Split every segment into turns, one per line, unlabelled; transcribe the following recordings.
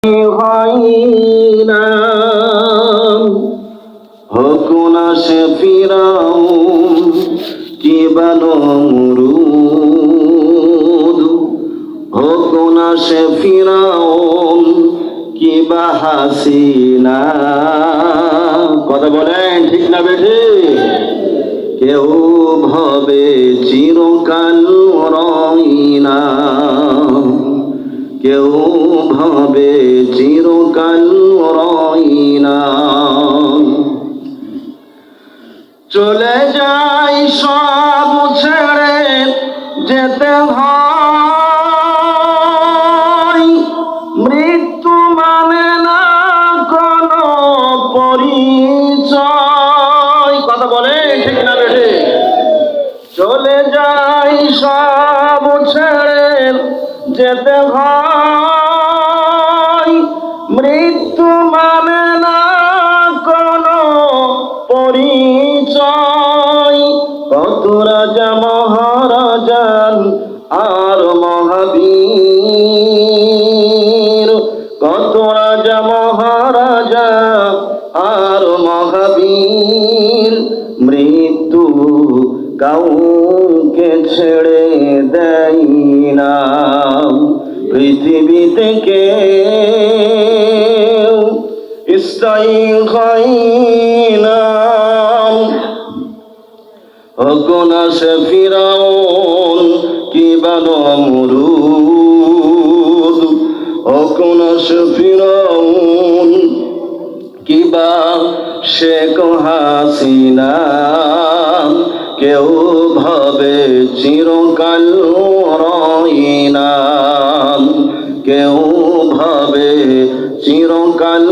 হয় না, হোক না সে ফিরাউন কিবা নমরুদ, হোক না সে ফিরাউন কিবা হাসিনা। কথা বলেন ঠিক না বেঠি? কেউ ভাবে চিরকাল রইনা, কেউ ভাবে চিরকাল রইনা। চলে যাই সব ছেড়ে যেতে হয়, মৃত্যু মানে না কোনো পরিচয়। কথা বলে ঠিক না বেঠে? চলে যাই সব ছেড়ে যেতে হয়, মৃত্যু মানে না কোনো পরিচয়। কত রাজা মহারাজান আর মহাবীর, কত রাজা মহারাজা আর মহাবীর, মৃত্যু কাউকে ছেড়ে দেয় না। পৃথিবী থেকে স্থায়ী হয় না, হোক না সে ফিরাউন কিবা নমরুদ, হোক না সে ফিরাউন কিবা শেখ হাসিনা। কেউ ভাবে চিরকাল রইনা, কেউ ভাবে চিরকাল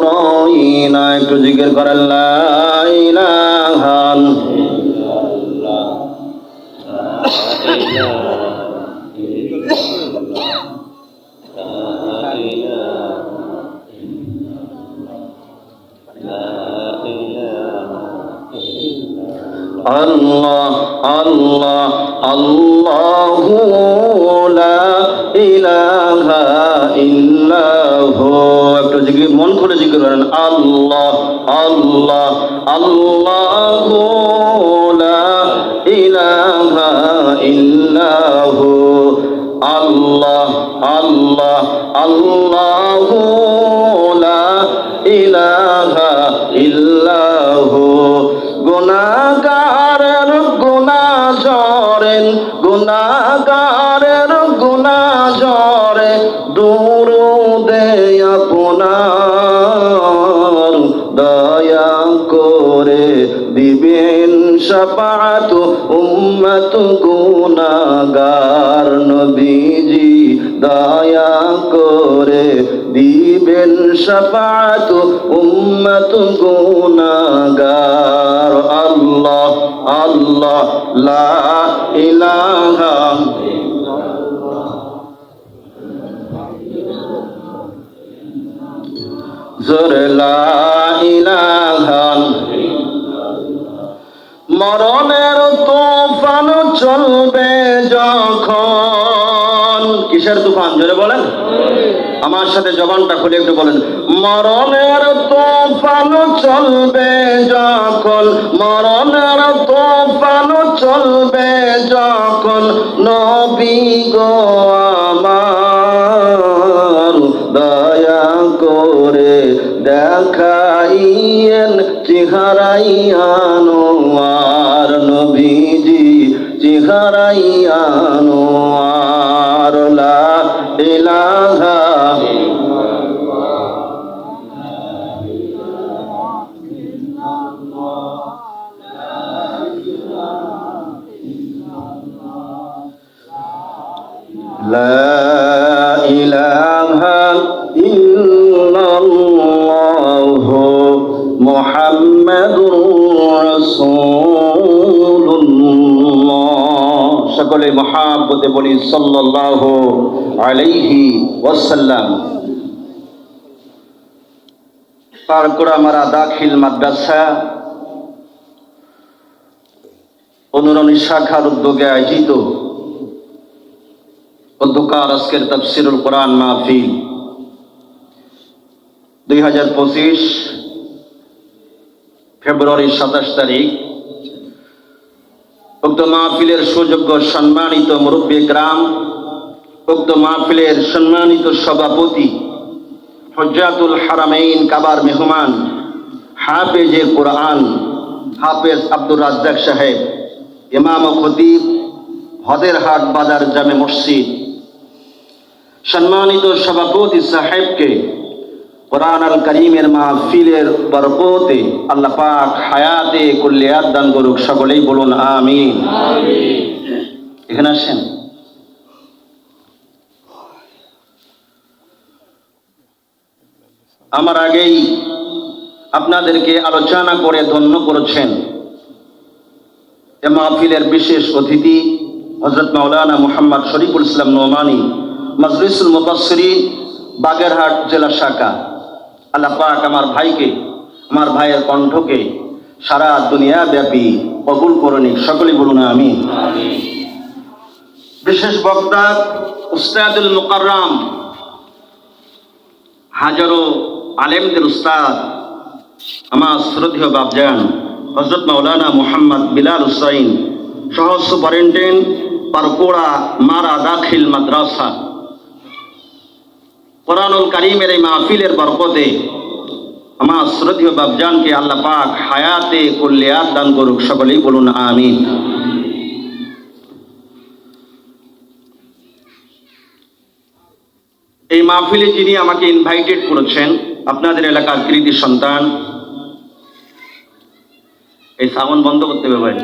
রইনা। একটু জিকির করেন লা ইলাহা ইল্লাল্লাহ। আল্লাহ আল্লাহ আল্লাহু লা ইলাহা ইল্লাহু। একটু জিকির মন করে জিকির করেন আল্লাহ আল্লাহ আল্লাহু লা ইলাহা ইল্লাহু। আল্লাহ আল্লাহ আল্লাহু লা ইলাহা ইল্লাহু। গুনাহগারের গুনাহ ঝরেন, গুনাহগারের গুনাহ ঝরে দুরূদে আপনার। দয়া করে দিবেন শাফাআত উম্মত গুনাহগার নবীজি, দয়া করে দিবেন শাফাআত উম্মত গুনাহগার। আল্লাহ আল্লাহ লা ইলাহা জোরে লা ইলাহা। মরণের তুফান চলবে যখন, কিসের তুফান জোরে বলেন? আমার সাথে জবানটা খুলে একটু বলেন। মরণের তুফান চলবে যখন, মরণের তুফান চলবে যখন, নবী গো আমার দয়া করে দেখাইয়েন চেহারাই আনোয়ার। নবীজি চেহারাই আনোয়ার। লা ইলাহা লা ইলাহা ইল্লাল্লাহু মুহাম্মাদুর রাসূলুল্লাহ। সকলে মহাব্বতে বলি সাল্লাল্লাহু আলাইহি ওয়াসাল্লাম। পারকুড়া মারা দাখিল মাদ্রাসা অনুরণী শাখার উদ্যোগে আয়োজিত অধ্যকার আজকের তাফসিরুল কোরআন মাহফিল 2025 ফেব্রুয়ারির 27 তারিখ উক্ত মাহফিলের সুযোগ্য সম্মানিত মুরব্বী গ্রাম, উক্ত মাহফিলের সম্মানিত সভাপতি, হুজ্জাতুল হারামাইন কাবার মেহমান, হাফেজে কোরআন হাফেজ আব্দুর রাজ্জাক সাহেব, ইমাম ও খতিব হদেরহাট বাজার জামে মসজিদ, সম্মানিত সভাপতি সাহেবকে কোরআন আল কারীমের মাহফিলের বরকতে আল্লাহ পাক হায়াতে কুল্লিয়াত দান করুক। সকলেই বলুন আমিন। এখানে আসেন। আমার আগেই আপনাদেরকে আলোচনা করে ধন্য করেছেন এ মাহফিলের বিশেষ অতিথি হযরত মাওলানা মুহাম্মদ শরীফুল ইসলাম নোমানী, মাজলিসুল মুফাসসিরিন, বাগেরহাট জেলা শাখা। আল্লাহ পাক আমার ভাইকে, আমার ভাইয়ের কণ্ঠকে সারা দুনিয়া ব্যাপী কবুল করুন। সকলেই বলুন আমিন। বিশেষ বক্তা উস্তাদুল মুকাররম, হাজারো আলেমদের উস্তাদ, আমার শ্রদ্ধেয় বাপজান হযরত মাওলানা মুহাম্মদ বিলাল হুসাইন, সহ সুপারিনটেন্ডেন্ট পারকোড়া মারা দাখিল মাদ্রাসা। কোরআনুল কারীমের এই মাহফিলের বরকতে আমার শ্রদ্ধেয় বাপজানকে আল্লাহ পাক হায়াতে কুল্লিয়াত দান করুক। সকলেই বলুন আমিন। এই মাহফিলে যিনি আমাকে ইনভাইটেড করেছেন, আপনাদের এলাকার কৃতি সন্তান, এই সাউন্ড বন্ধ করতে হবে ভাই।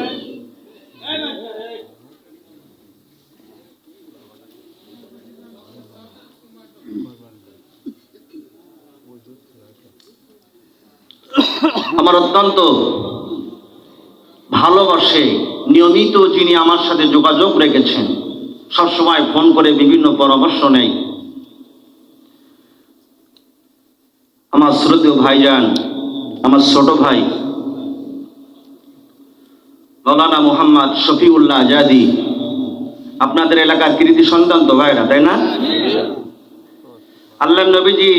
আমার অত্যন্ত ভালোবাসে, নিয়মিত যিনি আমার সাথে যোগাযোগ রেখেছেন, সবসময় ফোন করে বিভিন্ন পরামর্শ নেই, আমার শ্রদ্ধেয় ভাইজান, আমার ছোট ভাই মাওলানা মুহাম্মদ শফিউল্লাহ আজাদি। আপনাদের এলাকার কৃতি সন্তান তো ভাইরা, তাই না? আল্লাহ নবীজি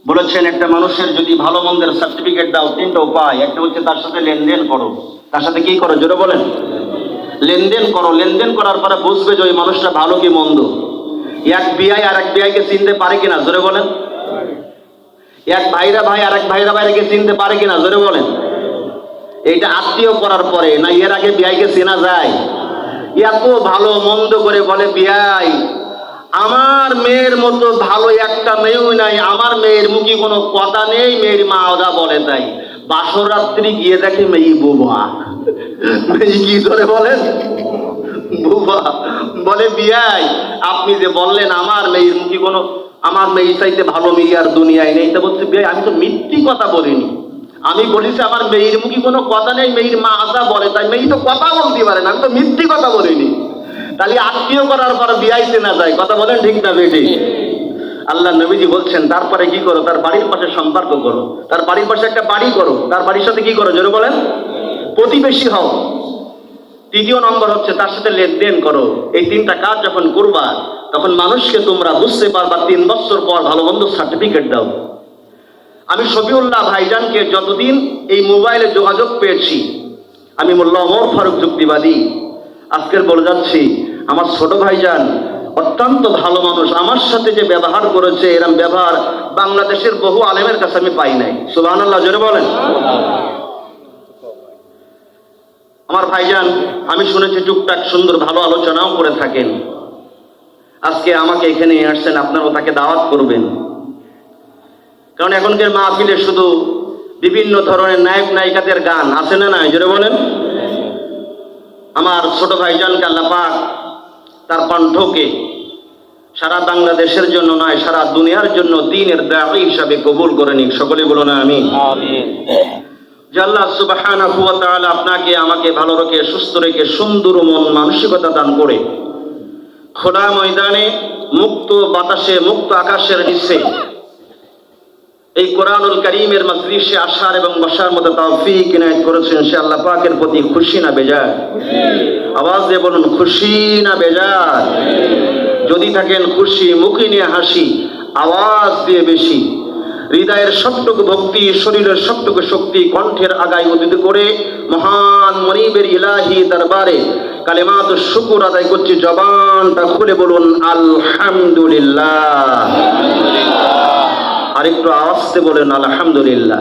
বলেছেন, একটা মানুষের যদি ভালো মন্দের সার্টিফিকেট দাও, তিনটা উপায়। একটা হচ্ছে তার সাথে লেনদেন করো। তার সাথে কি করো? জোরে বলেন। লেনদেন করো। লেনদেন করার পরে বুঝবে যে ওই মানুষটা ভালো কি মন্দ। এক বিআই আর এক বিআইকে চিনতে পারে কিনা? জোরে বলেন। এক ভাইরা ভাই আর এক ভাইরা ভাইরাকে চিনতে পারে কিনা? জোরে বলেন। এইটা আত্মীয় করার পরে না, এর আগে বিআইকে চেনা যায়? এত ভালো মন্দ করে বলে বিআই, আমার মেয়ের মতো ভালো একটা মেয়েও নাই, আমার মেয়ের মুখে কোনো কথা নেই, মেয়ের মা ওরা বলে তাই। বাসর রাত্রি গিয়ে দেখে মেয়ে বুবা। মেয়ে কি ধরে বলেন? বুবা। বলে বিআই, আপনি যে বললেন আমার মেয়ের মুখে কোনো, আমার মেয়ে চাইতে ভালো মেয়ে আর দুনিয়ায় নেই, তা বলছে বিআই আমি তো মিথ্যি কথা বলিনি, আমি বলেছি আমার মেয়ের মুখে কোনো কথা নেই, মেয়ের মা আজা বলে তাই। মেয়ে তো কথা বলতে পারে না, আমি তো মিথ্যি কথা বলিনি। তাহলে আত্মীয় করার পর বিআই চেনা যায়। কথা বলেন ঠিক না বেটি? আল্লাহ নবীজি বলছেন তারপরে কি করো? তার বাড়ির পাশে সম্পর্ক করো, তার বাড়ির পাশে একটা বাড়ি করো, তার বাড়ির সাথে কি করো? জোরে বলেন। প্রতিবেশী হও। তৃতীয় নম্বর হচ্ছে তার সাথে লেনদেন করো। এই তিনটা কাজ যখন করবা, তখন মানুষকে তোমরা বুঝতে পারবা 3 বছর পর ভালো মন্দ সার্টিফিকেট দাও। আমি শফিউল্লাহ ভাইজানকে যতদিন এই মোবাইলে যোগাযোগ পেয়েছি, আমি মোল্লা ওমর ফারুক যুক্তিবাদী, আজকের বলে যাচ্ছি, আমার ছোট ভাইজান অত্যন্ত ভালো মানুষ। আমার সাথে যে ব্যবহার করেছে, এরকম ব্যবহার বাংলাদেশের বহু আলেমের কাছে আমি পাই নাই। সুবহানাল্লাহ, জোরে বলেন। আমার ভাইজান আমি শুনেছি টুকটাক সুন্দর ভালো আলোচনাও করে থাকেন। আজকে আমাকে এখানে আসছেন, আপনারাও তাকে দাওয়াত করবেন। কারণ এখনকার মাহফিলে শুধু বিভিন্ন ধরনের নায়ক নায়িকাদের গান আছে না নাই? জোরে বলেন। আমার ছোট ভাইজানকে আল্লাহ পাক তার কণ্ঠকে সারা বাংলাদেশের জন্য নয়, সারা দুনিয়ার জন্য দ্বীনের দাঈ হিসাবে কবুল করে নিক। সকলে বলুন আমিন। যে আল্লাহ সুবহানাহু ওয়া তাআলা আপনাকে আমাকে ভালো রেখে, সুস্থ রেখে, সুন্দর মন মানসিকতা দান করে খোলা ময়দানে, মুক্ত বাতাসে, মুক্ত আকাশের নিচে এই কোরআনুল কারীমের মাজলিসে আসার এবং বসার মতো তৌফিক ইনায়েত করেছেন, সে আল্লাহ পাকের প্রতি খুশি না বেজার? আওয়াজ দিয়ে বলুন, খুশি না বেজার? যদি থাকেন খুশি, মুখে নিয়ে হাসি, আওয়াজ দিয়ে বেশি। হৃদয়ের সবটুকু ভক্তি, শরীরের সবটুকু শক্তি কণ্ঠের আগায় উদিত করে মহান মনিবের ইলাহি দরবারে কালেমাত শুকর আদায় করছি। জবানটা খুলে বলুন আলহামদুলিল্লাহ। আরেকটু আওয়াজে বলেন আলহামদুলিল্লাহ।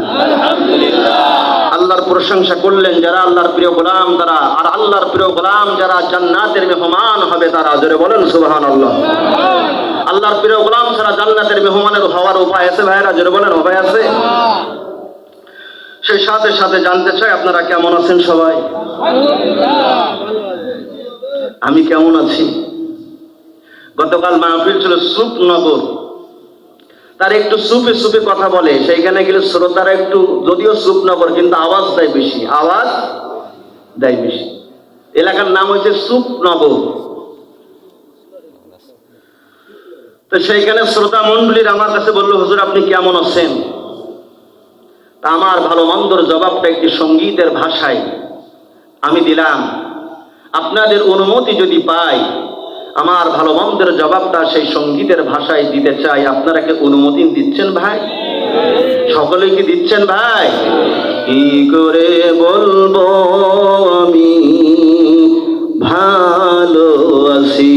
আল্লাহর প্রশংসা করলেন যারা আল্লাহর প্রিয় গোলাম তারা, আর আল্লাহর প্রিয় গোলাম যারা জান্নাতের মেহমান হবে তারা। জোরে বলেন সুবহানাল্লাহ। আল্লাহর প্রিয় গোলাম ছাড়া জান্নাতের মেহমানের হওয়ার উপায় আছে ভাইরা? জোরে বলেন উপায় আছে? সেই সাথে সাথে জানতে চাই আপনারা কেমন আছেন সবাই? আমি কেমন আছি? গতকাল মাহফিল ছিল সুপনগর, তার একটু সুপে সুপে কথা বলে, সেইখানে গেলে শ্রোতারা একটু, যদিও সুপনগর কিন্তু আওয়াজ দেয় বেশি, আওয়াজ দেয় বেশি। এলাকার নাম হচ্ছে সুপনগর। তো সেইখানে শ্রোতা মন্ডলীর আমার কাছে বললো, হুজুর আপনি কেমন আছেন? তা আমার ভালো মন্দর জবাবটা একটি সঙ্গীতের ভাষায় আমি দিলাম। আপনাদের অনুমতি যদি পাই আমার ভালো মন্দের জবাবটা সেই সঙ্গীতের ভাষায় দিতে চাই। আপনারা কি অনুমতি দিচ্ছেন ভাই? সকলে কি দিচ্ছেন ভাই? কি করে বলবো আমি ভালো আছি,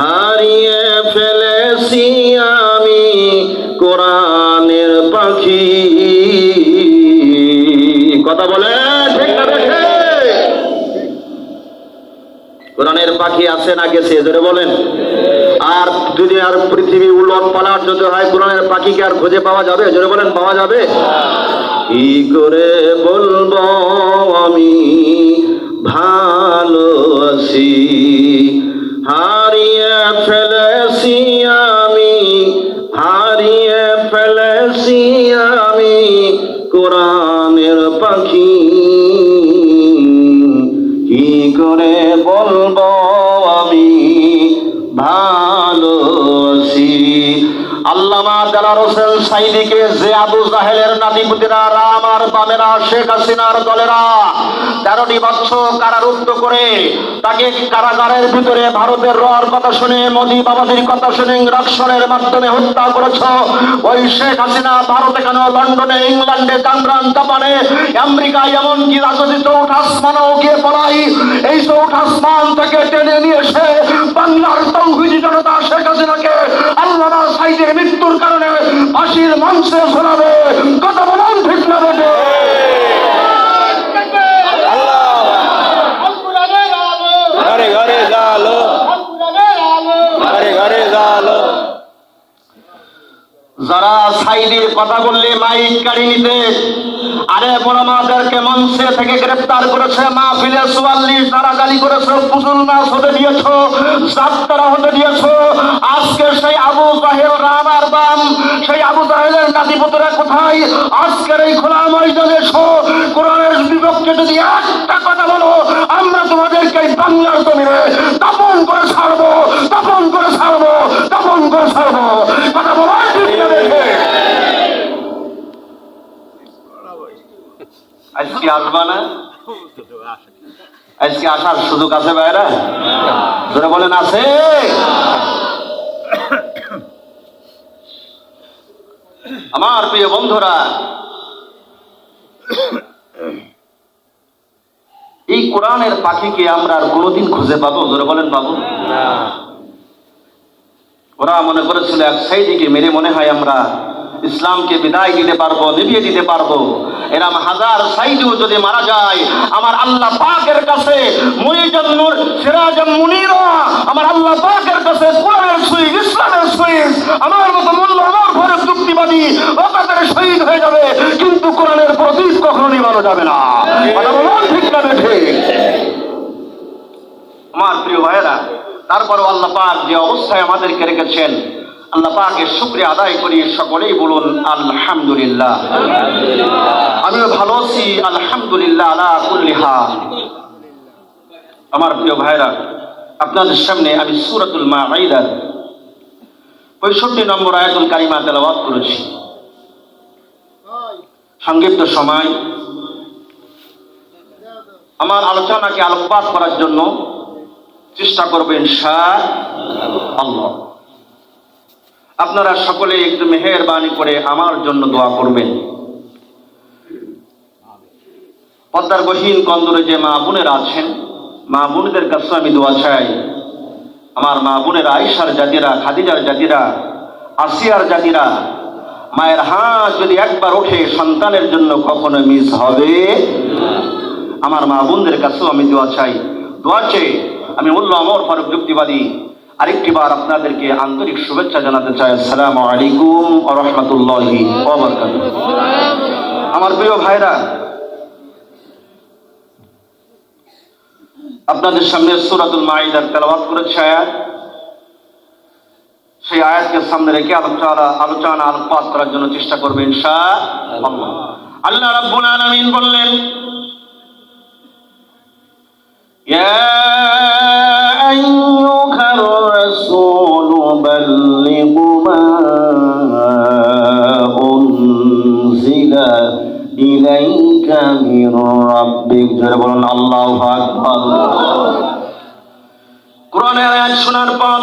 হারিয়ে ফেলেছি আমি কোরআনের পাখি। কথা বলে ঠিক না? দেখে কোরআনের পাখি আছে না গেছে? জোরে বলেন। আর যদি আর পৃথিবী উলট পালট যদি হয়, কোরআনের পাখিকে আর খুঁজে পাওয়া যাবে? জোরে বলেন পাওয়া যাবে? কি করে বলবো আমি ভালো আছি, হারিয়ে ফেলেছি আমি, হারিয়ে ফেলেছি আমি কোরআনের পাখি। কি করে বলবো আমি ভালো আছি। আল্লামা দেলাওয়ার হোসেন সাঈদীকে যে আবু জাহেলের নাতিপুতিরা, রাম আর বামেরা, শেখ হাসিনার দলেরা 13টি বছর কারারুদ্ধ করে তাকে কারাগারের ভিতরে ভারতের রর কথা শুনে, মোদি বাবাজির কথা শুনে ইনজেকশনের মাধ্যমে হত্যা করেছ, ওই শেখ হাসিনা ভারতে কেন, লন্ডনে, ইংল্যান্ডে, কামরান, জাপানে, আমেরিকায়, এমনকি রাজনীতি চৌঠ আসমানেও গিয়ে পড়াই। এই চৌঠ আসমান থেকে টেনে নিয়ে এসে বাংলার তৌহিদি জনতা শেখ হাসিনাকে আল্লামা সাঈদীর মৃত্যুর কারণে ফাঁসির মঞ্চে ঝোলাবে। কথা বলুন ঠিক না বেটে? যারা সাঈদীর কথা বললে মাইক কাড়ি নিতে, আরে ওলামাদেরকে মঞ্চে থেকে গ্রেফতার করেছে, মাহফিলে 44 তারা গালি করেছে, পুতুল নাচ হতে দিয়েছ, যাত্রা হতে দিয়েছ। আজকে সেই আবু জাহেল, রাম আর বাম, সেই আবু জাহেলের নাতিপুতরা কোথায়? আজকের এই খোলা ময়দানে এসো, কোরআনের বিপক্ষে যদি একটা কথা বলো, আমরা তোমাদেরকে এই বাংলার জমিনে দাপন করে ছাড়বো, দাপন করে ছাড়বো, দাপন করে ছাড়বো। কথা বলো ঠিক না? দেখে আজকে আসবা না? আজকে আসার সুযোগ আছে ভাইরা? ধরে বলেন আছে? আমার প্রিয় বন্ধুরা, এই কোরআনের পাখিকে আমরা আর কোনোদিন খুঁজে পাবো? ধরে বলেন পাবো? ওরা মনে করেছিল এক সাঈদীকে মেরে মনে হয় আমরা ইসলামকে বিদায় দিতে পারবো, নিভিয়ে দিতে পারবো। এরম হাজার সাঈদীও যদি মারা যায়, আমার আল্লাহ পাকের কাছে মুনিজান নূর সিরাজান মুনীরা, আমার আল্লাহ পাকের কাছে কোরআনের সুইচ, ইসলামের সুইচ, আমার মতো মূল্য আমার ঘরে যুক্তিবাদী ওকাদের শহীদ হয়ে যাবে, কিন্তু কোরআনের প্রদীপ কখনো নিভানো যাবে না। কথা বলুন ঠিক না ঠিক? আমার প্রিয় ভাইয়েরা, তারপরও আল্লাহ পাক যে অবস্থায় আমাদেরকে রেখেছেন, আল্লাহ পাকের শুকরিয়া আদায় করি। সকলেই বলুন আলহামদুলিল্লাহ। আমিও ভালো আছি আলহামদুলিল্লাহ আলা কুল্লি হাল। আমার প্রিয় ভাইরা, আপনাদের সামনে আমি সূরাতুল মাঈদার 65 নম্বর আয়াতুল কারিমা তেলাওয়াত করেছি। সংক্ষিপ্ত সময় আমার আলোচনাকে আলোকপাত করার জন্য চেষ্টা করবেন ইনশাআল্লাহ। আপনারা সকলে একটু মেহেরবানি করে আমার জন্য দোয়া করবেন। পদ্মার গহীন কন্দরে যে মা বোনেরা আছেন, মা বোনদের কাছে আমি দোয়া চাই। আমার মা বোনেরা, আয়েশার জাতিরা, খাদিজার জাতিরা, আসিয়ার জাতিরা, মায়ের হাত যদি একবার ওঠে সন্তানের জন্য কখনো মিস হবে। আমার মা বোনদের কাছেও আমি দোয়া চাই। দোয়া চেয়ে আমি মোল্লা ওমর ফারুক যুক্তিবাদী আরেকটি বার আপনাদেরকে আন্তরিক শুভেচ্ছা জানাতে চাই। আসসালামু আলাইকুম ওয়া রাহমাতুল্লাহি ওয়া বারাকাতুহু। আমার প্রিয় ভাইরা, আপনাদের সামনে সূরাতুল মাইদার তেলাওয়াত করেছে আয়াত। সেই আয়াতকে সামনে রেখে আলোচনা আলোকপাত করার জন্য চেষ্টা করবে ইনশাআল্লাহ। আল্লাহ রাব্বুল আলামিন বললেন, ইয়া আইয়ুহার রাসূল বাল্লিগ মা উনজিলা ইলাইকা মির রাব্বিক। জোরে বলুন আল্লাহু আকবার। কোরআনের আয়াত শোনার পর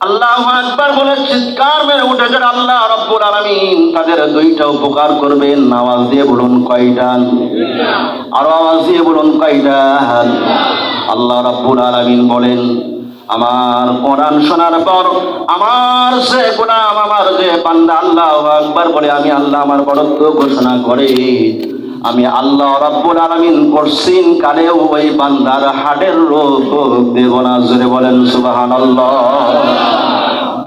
আল্লাহু আকবার বলে চিৎকার মেরে উঠেছে আল্লাহ রাব্বুল আলামিন তাদের দুইটা উপকার করবেন। আওয়াজ দিয়ে বলুন কয়টা? আরো আওয়াজ দিয়ে বলুন কয়টা? আল্লাহ রাব্বুল আলামিন বলেন, আমার কোরআন শোনার পর আমার সে গোলাম, আমার যে বান্দা আল্লাহু আকবার বলে আমি আল্লাহ আমার বড়ত্ব ঘোষণা করে, আমি আল্লাহ রাব্বুল আলামিন করছিন কালেও ওই বান্দার হাড়ের রোগ দেব না। জোরে বলেন সুবহানাল্লাহ।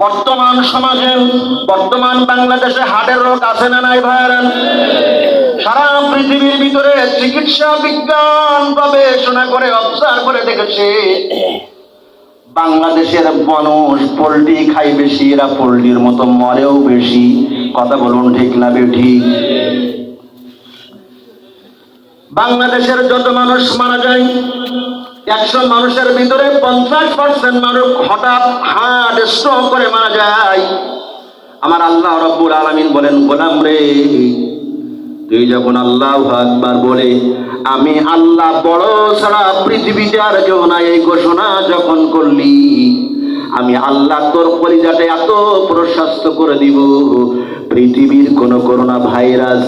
বর্তমান সমাজে, বর্তমান বাংলাদেশে হাড়ের রোগ আছে না নাই ভাইরা? সারা পৃথিবীর ভিতরে চিকিৎসা বিজ্ঞান গবেষণা করে অবজার্ভ করে দেখেছে বাংলাদেশের মানুষ পোল্ট্রি খায় বেশি, এরা পোল্ট্রির মতো মরেও বেশি। কথা বলুন ঠিক না বেঠিক? বাংলাদেশের যত মানুষ মারা যায় 100 মানুষের ভিতরে 50% মানুষ হঠাৎ হার্ট স্ট্রোক করে মারা যায়। আমার আল্লাহ রাব্বুল আলামিন বলেন, গোলাম রে, তুই যখন আল্লাহু আকবার বলে আমি আল্লাহ বড় ছাড়া পৃথিবীতে আর কেউ নাই এই ঘোষণা যখন করলি, আমি আল্লাহ তোর কলিজাটা এত প্রশস্ত করে দিব, পৃথিবীর কোন করোনা ভাইরাস,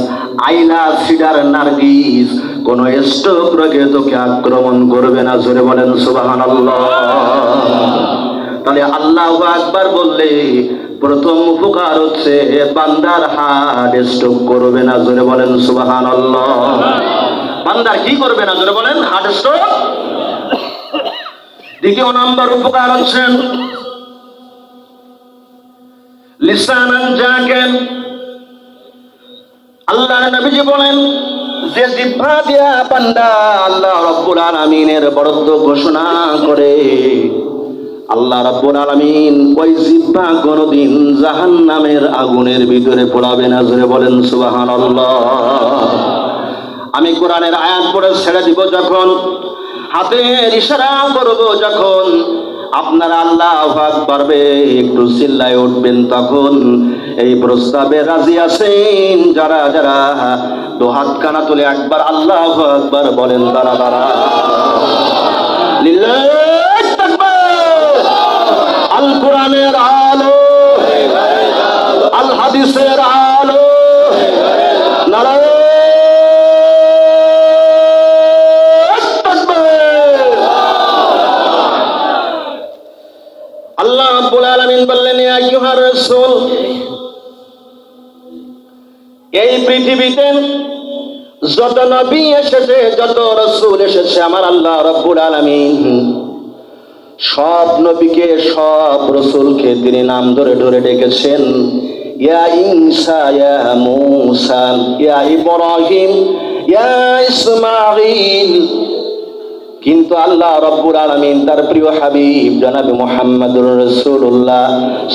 আইলা, সিডার, নার্গিস কোন স্ট্রোক রোগে তোকে আক্রমণ করবে না। জোরে বলেন সুবহানাল্লাহ। তাহলে আল্লাহু আকবার বললে প্রথম উপকার হচ্ছে বান্দার হার্ট স্ট্রোক করবে না। জোরে বলেন সুবহানাল্লাহ। বান্দার কি করবে না? জোরে বলেন হার্ট স্ট্রোক। দ্বিতীয় নম্বর উপকার হচ্ছে লিসানান জাকির। আল্লাহর নবীজি বলেন, যে জিহ্বা দিয়া বান্দা আল্লাহ রাব্বুল আলামিনের বড়ত্ব ঘোষণা করে, আল্লাহ রাব্বুল আলামিন ওই জিহ্বা কোনদিন জাহান্নামের আগুনের ভিতরে পোড়াবে না। জোরে বলেন সুবহানাল্লাহ। আমি কোরআনের আয়াত পড়ে ছেড়ে দিব যখন, হাতের ইশারা করব যখন, আপনারা আল্লাহু আকবার একটু চিল্লায় উঠবেন, তখন এই প্রস্তাবে রাজি আছেন যারা যারা দু হাত কানা তুলে একবার আল্লাহু আকবার বলেন তারা তারা। লিল্লাহি তাকবীর। আল কোরআনের আলো, আল হাদিসের আলো, নারায়ে আল্লাহ রাব্বুল আলামিন বললেন, ইয়া আইয়ুহার রাসূল, এই পৃথিবীতে যত নবী এসেছে, যত রাসূল এসেছে, আমার আল্লাহ রাব্বুল আলামিন সব নবীকে, সব রাসূলকে তিনি নাম ধরে ধরে ডেকেছেন। ইয়া ঈসা, ইয়া মূসা, ইয়া ইব্রাহিম, ইয়া ইসমাঈল। কিন্তু আল্লাহ রাব্বুল আলামিন তার প্রিয় হাবিব জনাবে মুহাম্মদুর রাসূলুল্লাহ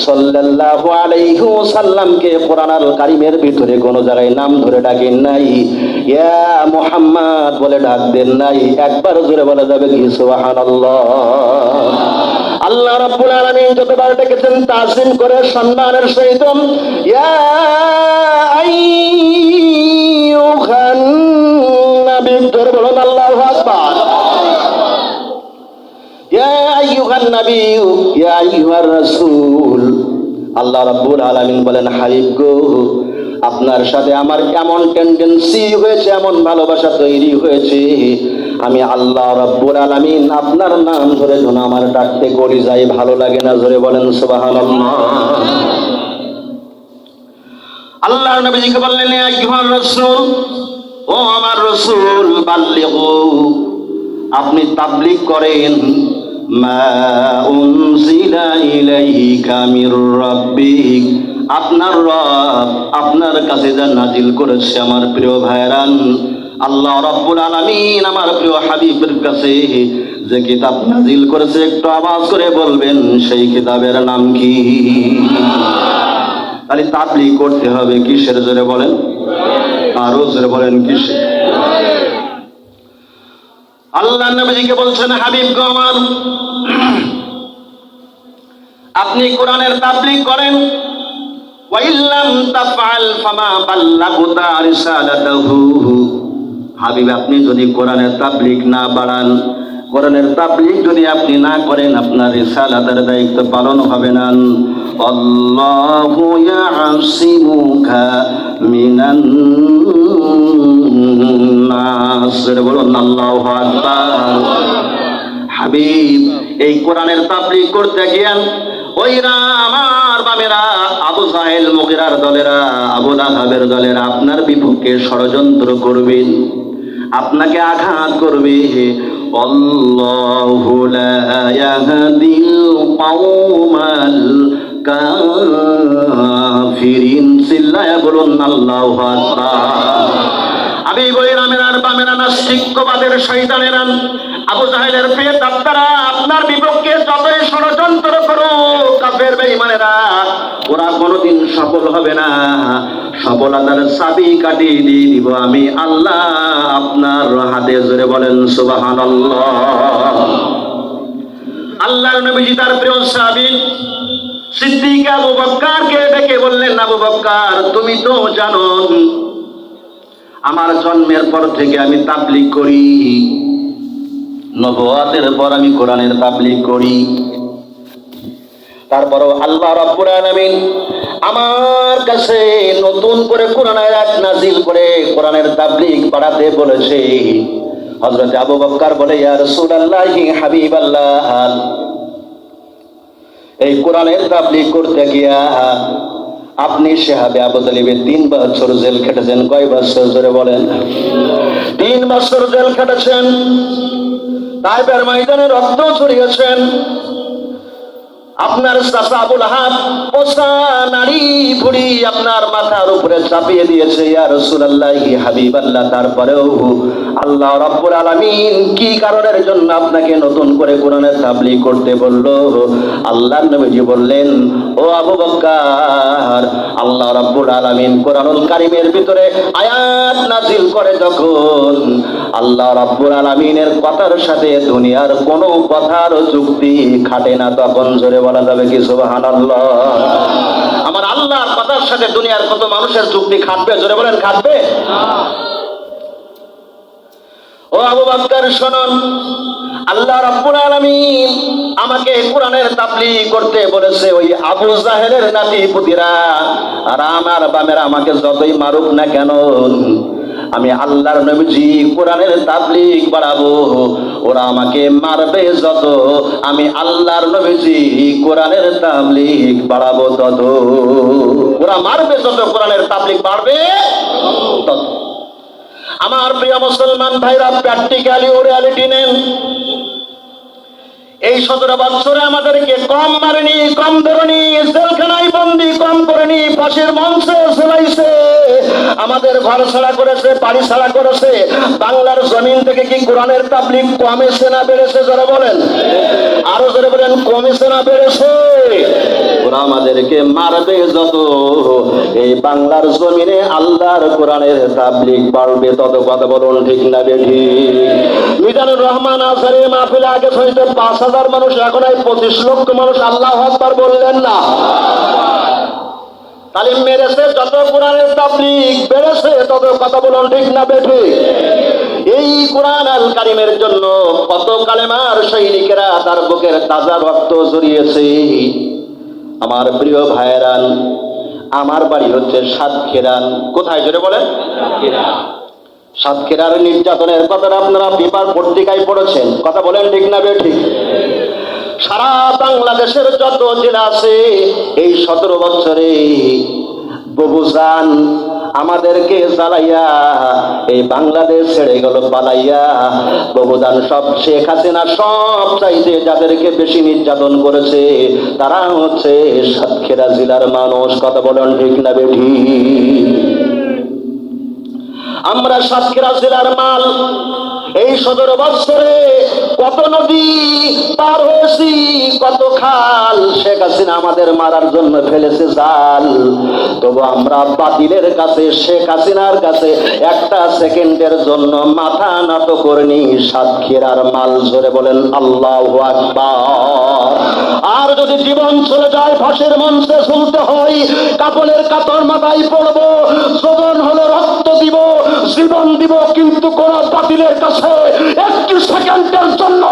সাল্লাল্লাহু আলাইহি ওয়াসাল্লামকে কোরআনুল কারীমের ভিতরে কোন জায়গায় নাম ধরে ডাকেন নাই, ইয়া মুহাম্মদ বলে ডাক দেন নাই। একবার জোরে বলা যাবে কি সুবহানাল্লাহ। আল্লাহ রাব্বুল আলামিন যতবার ডেকেছেন তাজিম করে সম্মানের সহিত, ইয়া আইয়ুহান নবী, জোরে বলুন আল্লাহু আকবার। ইয়া আইয়ুহান আইয়ুহান নাবিয়্যু ইয়া আইয়ুহার রাসূল, আল্লাহ রাব্বুল আলামিন বলেন হাবিব গো, আপনার সাথে আমার এমন টেন্ডেন্সি হয়েছে, এমন ভালোবাসা তৈরি হয়েছে, আমি আল্লাহ রাব্বুল আলামিন আপনার নাম ধরে যখন আমার ডাকতে করি যাই ভালো লাগে না? জোরে বলেন সুবহানাল্লাহ। আল্লাহর নবীকে বললেন ইয়া আইয়ুহার রাসূল, ও আমার রাসূল, বাল্লিগু, আপনি তাবলীগ করেন, মা উনজিলা ইলাইকা মির রাব্বিক, আপনার রব আপনার কাছে যা নাজিল করেছে আমার প্রিয় ভাইরান, আল্লাহ রাব্বুল আলামিন আমার প্রিয় হাবিবের কাছে যে কিতাব নাজিল করেছে, একটু আওয়াজ করে বলবেন সেই কিতাবের নাম কি? তাহলে তাবলীগ করতে হবে কিসের? জোরে বলেন, আরো জোরে বলেন কিসের? আল্লাহ নবীকে বলছেন হাবিব গো আমার, আপনি কোরআনের তাবলীগ করেন, ওয়া ইল্লাম তাফআল ফামা বাল্লাগতা রিসালাতাহু, হাবিব আপনি যদি কোরআনের তাবলীগ না বাড়ান, কোরআনের তাবলীগ যদি আপনি না করেন, আপনার রিসালাতের দায়িত্ব পালন হবে না। আল্লাহু ইয়াসিমুকা মিনান নাস, বলুন আল্লাহু আকবার। হাবিব এই কোরআনের তাবলীগ করতে গিয়ান ওইরা আমার বামেরা, আবু জাহেল মুগিরার দলেরা, আবু লাহাবের দলেরা আপনার বিপক্ষে ষড়যন্ত্র করবেন, আপনাকে আঘাত করবে। আল্লাহু লা ইয়াহদিল কওমাল কাফিরিন, চিল্লায়া বলুন আল্লাহু আকবার। আমি বলিলাম এরার বামেরা নাস্তিকবাদের শয়তানেরা, আবু জাহেলের প্রেতাত্মারা আপনার বিপক্ষে যতই ষড়যন্ত্র করুক, কাফের বেঈমানেরা, ওরা কোনোদিন সফল হবে না। সফলতার চাবি কাটিয়ে দিয়ে দিব আমি আল্লাহ আপনার হাতে। জোরে বলেন সুবহানাল্লাহ। আল্লাহর নবীজি তার প্রিয় সাহাবী সিদ্দিক আবু বকরকে ডেকে বললেন, আবু বকর তুমি তো জানো আমার জন্মের পর থেকে আমি তাবলীগ করি, নবুয়তের পর আমি কোরআনের তাবলীগ করি, তারপরও আল্লাহ রাব্বুল আলামিন আমার কাছে নতুন করে কোরআন আয়াত নাজিল করে কোরআনের তাবলীগ বাড়াতে বলেছে। হযরত আবু বকর বলে, ইয়া রাসূলুল্লাহি হাবিবাল্লাহ, এই কোরআনের তাবলীগ করতে গিয়া আপনি শাহাবে আবু তালিবের 3 বছর জেল খেটেছেন। কয় বছর? জোরে বলেন। 3 বছর জেল খেটেছেন, তাইফের ময়দানে রক্ত ঝরিয়েছেন। আপনার চাচা আবু লাহাব পোষা নারী বুড়ি আপনার মাথার উপরে চাপিয়ে দিয়েছে। ইয়া রাসূলুল্লাহি হাবিবাল্লাহ, তারপরেও আল্লাহ রাব্বুল আলামিন কি কারণের জন্য আপনাকে নতুন করে কোরআনের তাবলীগ করতে বলল? আল্লাহর নবীজি বললেন, ও আবু বকর, আল্লাহ রাব্বুল আলামিন কোরআনুল কারীমের ভিতরে আয়াত নাজিল করে যখন, আল্লাহ রাব্বুল আলামিনের কথার সাথে দুনিয়ার কোনো কথার যুক্তি খাটে না, তখন জোরে বলা যাবে কি সুবহানাল্লাহ? আমার আল্লাহর কথার সাথে দুনিয়ার কত মানুষের যুক্তি খাটবে? জোরে বলেন, খাটবে? ও আবু বকর শুনুন, আল্লাহ রাব্বুল আলামিন আমাকে কোরআনের তাবলীগ করতে বলেছে। ওই আবু জাহেলের নাতি-পুতিরা আর আমার বামেরা আমাকে যতই মারুক না কেন, আমি আল্লাহর নবীজি কোরআনের তাবলীগ বাড়াবো, ওরা আমাকে মারবে যত, আমি আল্লাহর নবীজি কোরআনের তাবলীগ বাড়াবো তত। ওরা মারবে যত, কোরআনের তাবলীগ বাড়বে তত। আমার প্রিয় মুসলমান ভাইরা, প্র্যাকটিক্যালি ও রিয়ালিটি নেন। এই 17 বছরে আমাদেরকে কম মারেনি, কম ধরেনি, জেলখানায় বন্দি কম করেনি, ফাঁসির মঞ্চে ঝুলাইছে, আমাদের ঘর ছাড়া করেছে, বাড়ি ছাড়া করেছে। বাংলার জমিন থেকে কি কোরআনের তাবলীগ কমেছে না বেড়েছে? যারা বলেন, আরো জোরে বলেন, কমেছে না বেড়েছে? ওরা আমাদেরকে মারবে যত, এই বাংলার জমিনে আল্লাহর কোরআনের তাবলীগ বাড়বে তত। কথা বলুন ঠিক না বেঠি? মিজানুর রহমান আজহারি মাহফিলে আগে হইতে 5,000 মানুষ, এখন 25 লক্ষ মানুষ আল্লাহু আকবার বললেন না? তালিম মেরেছে, যত কোরআনের তাবলীগ বেড়েছে তত, কথা বলুন ঠিক না বেঠিক? এই কোরআন আল কারিমের জন্য কত কালেমার সৈনিকেরা তার বুকের তাজা রক্ত ঝরিয়েছে। আমার প্রিয় ভাইয়েরান, আমার বাড়ি হচ্ছে সাতক্ষীরান। কোথায় জোরে বলেন? সাতক্ষীরার নির্যাতনের কথাটা আপনারা পেপার পত্রিকায় পড়েছেন, কথা বলেন ঠিক না বেঠিক? সারা বাংলাদেশের যত জেলা আছে এই 17 বছরে ববুজান আমাদেরকে জ্বালাইয়া এই বাংলাদেশ ছেড়ে গেল পালাইয়া। ববুজান সব শেখ হাসিনা সব চাইতে যাদেরকে বেশি নির্যাতন করেছে তারা হচ্ছে সাতক্ষীরা জেলার মানুষ, কথা বলেন ঠিক না বেঠিক? আমরা সাতক্ষীরা জেলার মাল। এই 17 বছরে কত নদী পার হয়েছি, কত খাল শেখ হাসিনা আমাদের মারার জন্য ফেলেছে জাল। তবু আমরা বাতিলের কাছে, শেখ হাসিনার কাছে একটা সেকেন্ডের জন্য মাথা নত করিনি। সাতক্ষীরার মাল, জোরে বলেন আল্লাহু আকবার। আর যদি জীবন চলে যায় ফাঁসের মঞ্চে ঝুলতে হয়, কাপড়ের কাতর মাথায় পড়বো, জীবন হলো রক্ত দিব, জীবন দিব, কিন্তু কোন বাতিলের কাছে একটি সেকেন্ডের জন্য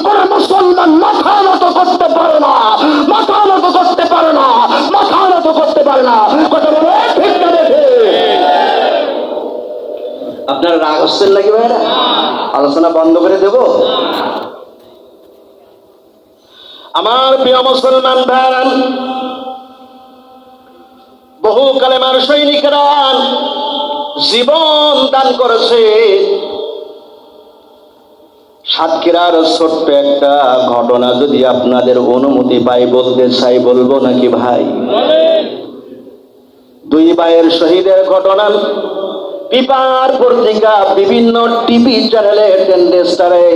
কোন মুসলমান মাথা নত করতে পারে না, মাথা নত করতে পারে না, মাথা নত করতে পারে না। কথা বলে ঠিক না বেঠিক? আপনারা রাগ হচ্ছেন নাকি ভাইরা? আলোচনা বন্ধ করে দেব? আমার প্রিয় মুসলমান ভাইরা, বহু কালেমার সৈনিকেরা জীবন দান করেছে। সাতক্ষীরার ছোট্ট একটা ঘটনা যদি আপনাদের অনুমতি পাই বলতে চাই, বলবো নাকি ভাই? 2 ভাইয়ের শহীদের ঘটনা পেপার পত্রিকা, বিভিন্ন টিভি চ্যানেলে, টেন্ডেস্টারে,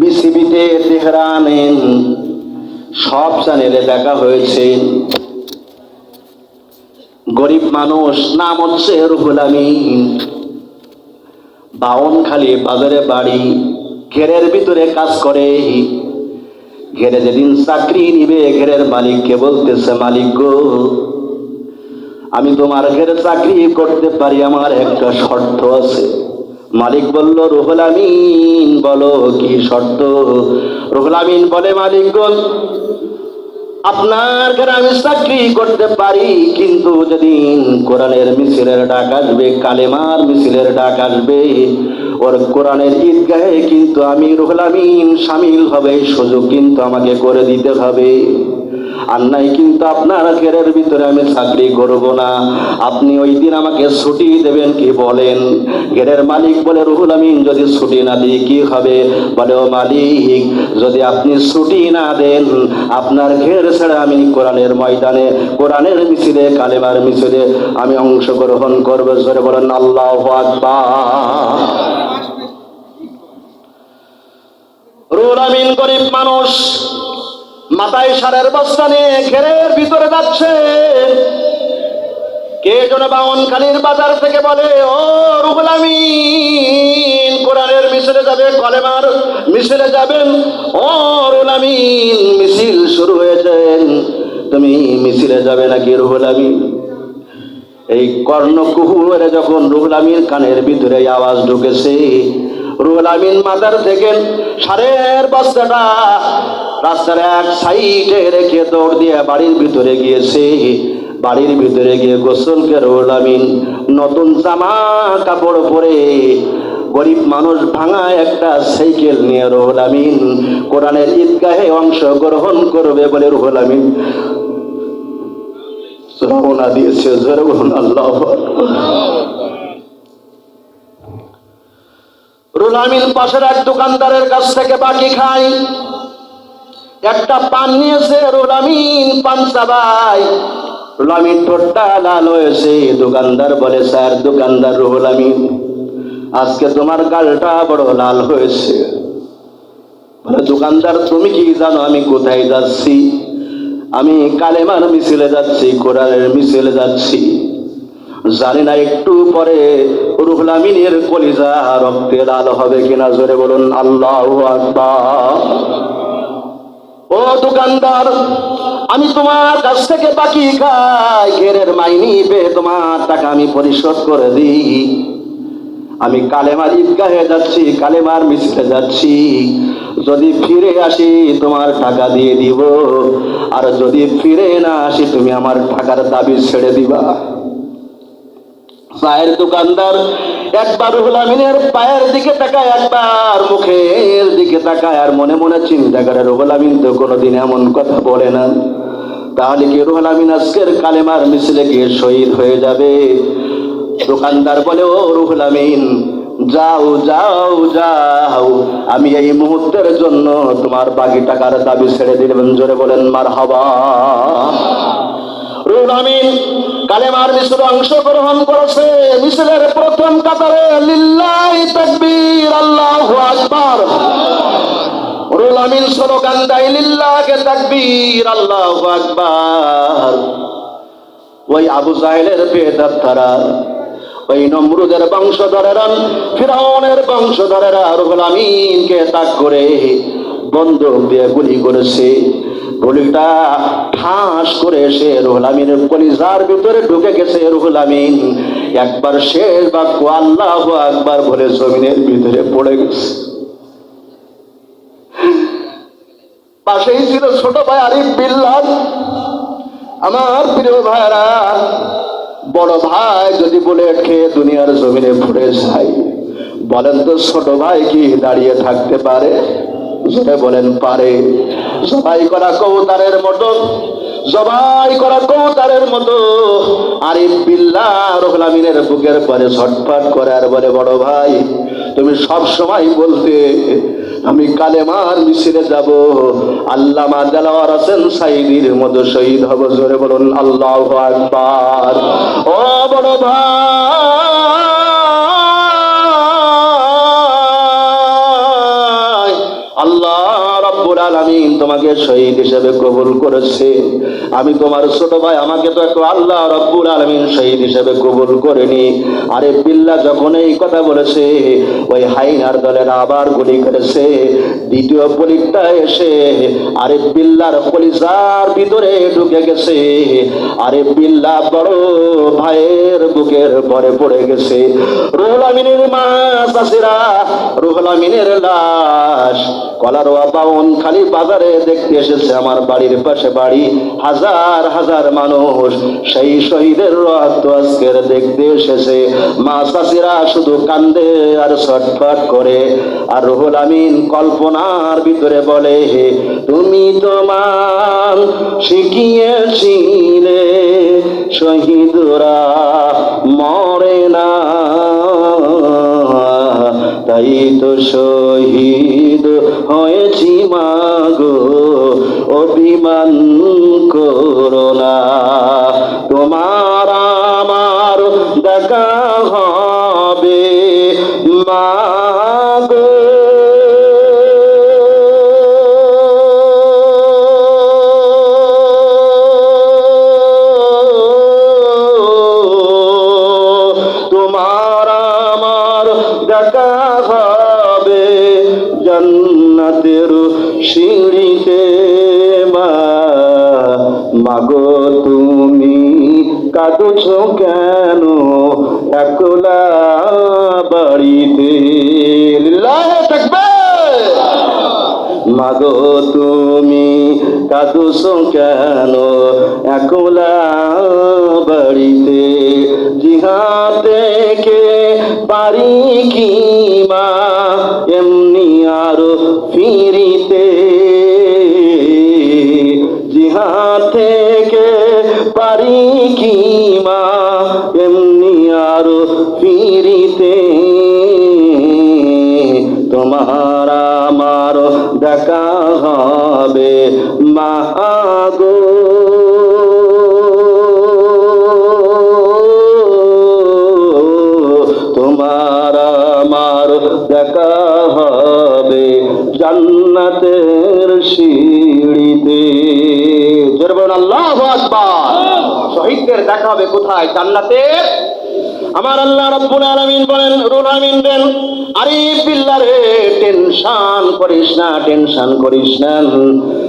বিসিবিতে, তেহরানে, সব চ্যানেলে দেখা হয়েছে। গরিব মানুষ, নাম হচ্ছে রুহুল আমিন, বাউনখালী বাজারে বাড়ি, ঘেরের ভিতরে কাজ করে। ঘেরে যেদিন চাকরি নিবে ঘেরের মালিককে বলতেছে, মালিক গো, আমি তোমার ঘেরে চাকরি করতে পারি, আমার একটা শর্ত আছে। মালিক বলল, রুহুল আমিন বলো কি শর্ত? রুহুল আমিন বলে, মালিক গো, আপনার ঘরে আমি চাকরি করতে পারি, কিন্তু যেদিন কোরআনের মিছিলের ডাক আসবে, কালেমার মিছিলের ডাক আসবে, ওর কোরআনের ঈদগাহে কিন্তু আমি রুহুল আমিন শামিল হবে, সুযোগ কিন্তু আমাকে করে দিতে হবে। আর নাই কিন্তু আপনার ঘরের ভিতরে আমি চাকরি করব না। আপনি ওই দিন আমাকে ছুটি দেবেন কি বলেন? ঘরের মালিক বলে, রুহুল আমিন যদি ছুটি না দিই কি হবে? বলে, ও মালিক, যদি আপনি ছুটি না দেন আপনার ঘের ছেড়ে আমি কোরআনের ময়দানে, কোরআনের মিছিলে, কালেমার মিছিলে আমি অংশগ্রহণ করবো। জোরে বলেন আল্লাহু আকবার। রুহুল আমিন গরিব মানুষ, মাথায় সারের বস্তা নিয়ে ঘেরের ভিতরে যাচ্ছে। কে যেন বাউনখালীর বাজার থেকে বলে, ও রুহুল আমিন কোরআনের মিছিলে যাবে, কলেমার মিছিলে যাবেন। ও রুহুল আমিন, মিছিল শুরু হয়েছে, তুমি মিছিলে যাবে নাকি রুহুল আমিন? এই কর্ণকুহুরে যখন রুহুল আমিন কানের ভিতরে আওয়াজ ঢুকেছে, রুহুল আমিন মাজার থেকে সারের বস্তাটা রাস্তার এক সাইডে রেখে দৌড় দিয়ে বাড়ির ভিতরে গিয়েছে। বাড়ির ভিতরে গিয়ে গোসল করে রুহুল আমিন নতুন জামা কাপড় পরে, গরিব মানুষ ভাঙা একটা সাইকেল নিয়ে রুহুল আমিন কোরআনের ঈদগাহে অংশগ্রহণ করবে বলে রুহুল আমিন রওনা দিয়েছে। জোরে বলুন আল্লাহু আকবার। রুহুল আমিন পাশের এক দোকানদারের কাছ থেকে বাকি খাই, একটা পান নিয়েছে। রুহুল আমিন পান চাবাই, রুহুল আমিন ঠোঁটটা লাল হয়েছে। দোকানদার বলে, স্যার, দোকানদার রুহুল আমিন, আজকে তোমার গালটা বড় লাল হয়েছে। বলে, দোকানদার তুমি কি জানো আমি কোথায় যাচ্ছি? আমি কালেমার মিছিলে যাচ্ছি, কোরআনের মিছিলে যাচ্ছি। জানি না একটু পরে রুহুল আমিনের কলিজা রক্তে লাল হবে কিনা। জোরে বলুন আল্লাহু আকবার। ও দোকানদার, আমি তোমার কাছ থেকে বাকি খাই, ঘেরের মাইনি পেয়ে তোমার টাকা আমি পরিশোধ করে দিই। আমি কালেমার ঈদগাহে যাচ্ছি, কালেমার মিছিলে যাচ্ছি, যদি ফিরে আসি তোমার টাকা দিয়ে দিব, আর যদি ফিরে না আসি তুমি আমার টাকার দাবি ছেড়ে দিবা। চায়ের দোকানদার একবার রুহুল আমিনের পায়ের দিকে তাকায়, একবার মুখের দিকে তাকায়, আর মনে মনে চিন্তা করে রুহুল আমিন তো কোনোদিন এমন কথা বলে না, তাহলে কি রুহুল আমিন আজকের কালেমার মিছিলে গিয়ে শহীদ হয়ে যাবে? দোকানদার বলে, ও রুহুল আমিন, যাও যাও যাও, আমি এই মুহূর্তের জন্য তোমার বাকি টাকার দাবি ছেড়ে দিলেন। জোরে বলেন মারহাবা। রুহুল আমিন কালেমার মিছিলে অংশগ্রহণ করেছে। মিছিলের প্রথম কাতারে লিল্লাহি তাকবীর, আল্লাহু আকবার। রুহুল আমিন স্লোগান দেয় লিল্লাহি তাকবীর, আল্লাহু আকবার। ওই আবু জাহেলের বেদাত্তারা, ওই নমরুদের বংশধরেরা, ফিরআউনের বংশধরেরা রুহুল আমিনকে তাক করে বন্দুক দিয়ে গুলি করেছে। গুলিটা ঠাস করে এসে রুহুল আমিনের কলিজার ভিতরে ঢুকে গেছে। রুহুল আমিন একবার শেষ বাক্য আল্লাহু আকবার বলে জমিনের ভিতরে পড়ে গেছে। পাশেই ছিল ছোট ভাই আরিফ বিল্লাহ। আমার প্রিয় ভাইরা, বড় ভাই যদি বুলেট খেয়ে দুনিয়ার জমিনে পড়ে যায়, বলেন তো ছোট ভাই কি দাঁড়িয়ে থাকতে পারে? জোরে বলেন পারে। জবাই করা কবুতরের মতো, জবাই করা কবুতরের মতো আরিফ বিল্লাহ রুহুল আমিনের বুকের পরে ছটফট করে আর বলে, বড় ভাই তুমি সব সময় বলতে আমি কালেমার মিছিলে যাব, আল্লামা দেলাওয়ার হোসেন সাইদির মতো শহীদ হব। জোরে বলুন আল্লাহু আকবার। ও বড় ভাই, আল্লাহ রাব্বুল আলামিন তোমাকে শহীদ হিসেবে কবুল করেছে। আমি তোমার ছোট ভাই, আমাকে তো একটু আল্লাহ রাব্বুল আলামিন শহীদ হিসেবে কবুল করেনি। আরে বিল্লাহ যখন এই কথা বলেছে, ওই হাইনার দলের আবার গুলি করেছে। দ্বিতীয় বুলেটটা এসে আরে বিল্লাহর কলিজার ভিতরে ঢুকে গেছে। আরে বিল্লাহ বড় ভাইয়ের বুকের পরে পড়ে গেছে। রুহুল আমিনের মা চাচিরা রুহুল আমিনের লাশ কলারোয়া বাউন খালি বাজারে দেখতে এসেছে। আমার বাড়ির পাশে বাড়ি, হাজার হাজার মানুষ সেই শহীদের রক্ত আজকের দেখতে এসেছে। মা চাচিরা শুধু কান্দে আর ছটফট করে। আর রুহুল আমিন কল্পনার ভিতরে বলে, তুমি তোমার শিখিয়েছিলে শহীদরা মরে না, তাই তো শহীদ হয়েছি মাগো, অভিমান করো না। তোমার আমার দেখা হবে মাগো, তোমার আমার দেখা হবে জান্নাতের সিঁড়িতে। মাগো তুমি কাঁদছো কেন একলা বাড়িতে? লিল্লাহি তাকবীর। মাগো তুমি কাঁদছো কেন একলা বাড়িতে? জিহাদ থেকে পারি কি মা এমনি আরো ফিরিতে? জিহাদ থেকে পারি কি মা এমনি আরো ফিরিতে? তোমার আমার দেখা হবে মাগো, তোমার আমার দেখা হবে জান্নাতের সিঁড়িতে। জোরে বলুন আল্লাহু আকবার। শহীদদের দেখা হবে কোথায়? জান্নাতের। আমার আল্লাহ রাব্বুল আলামিন বলেন, রুহুল আমিন দেন, আরিফ বিল্লাহ রে টেনশন করিস না, টেনশন করিস না।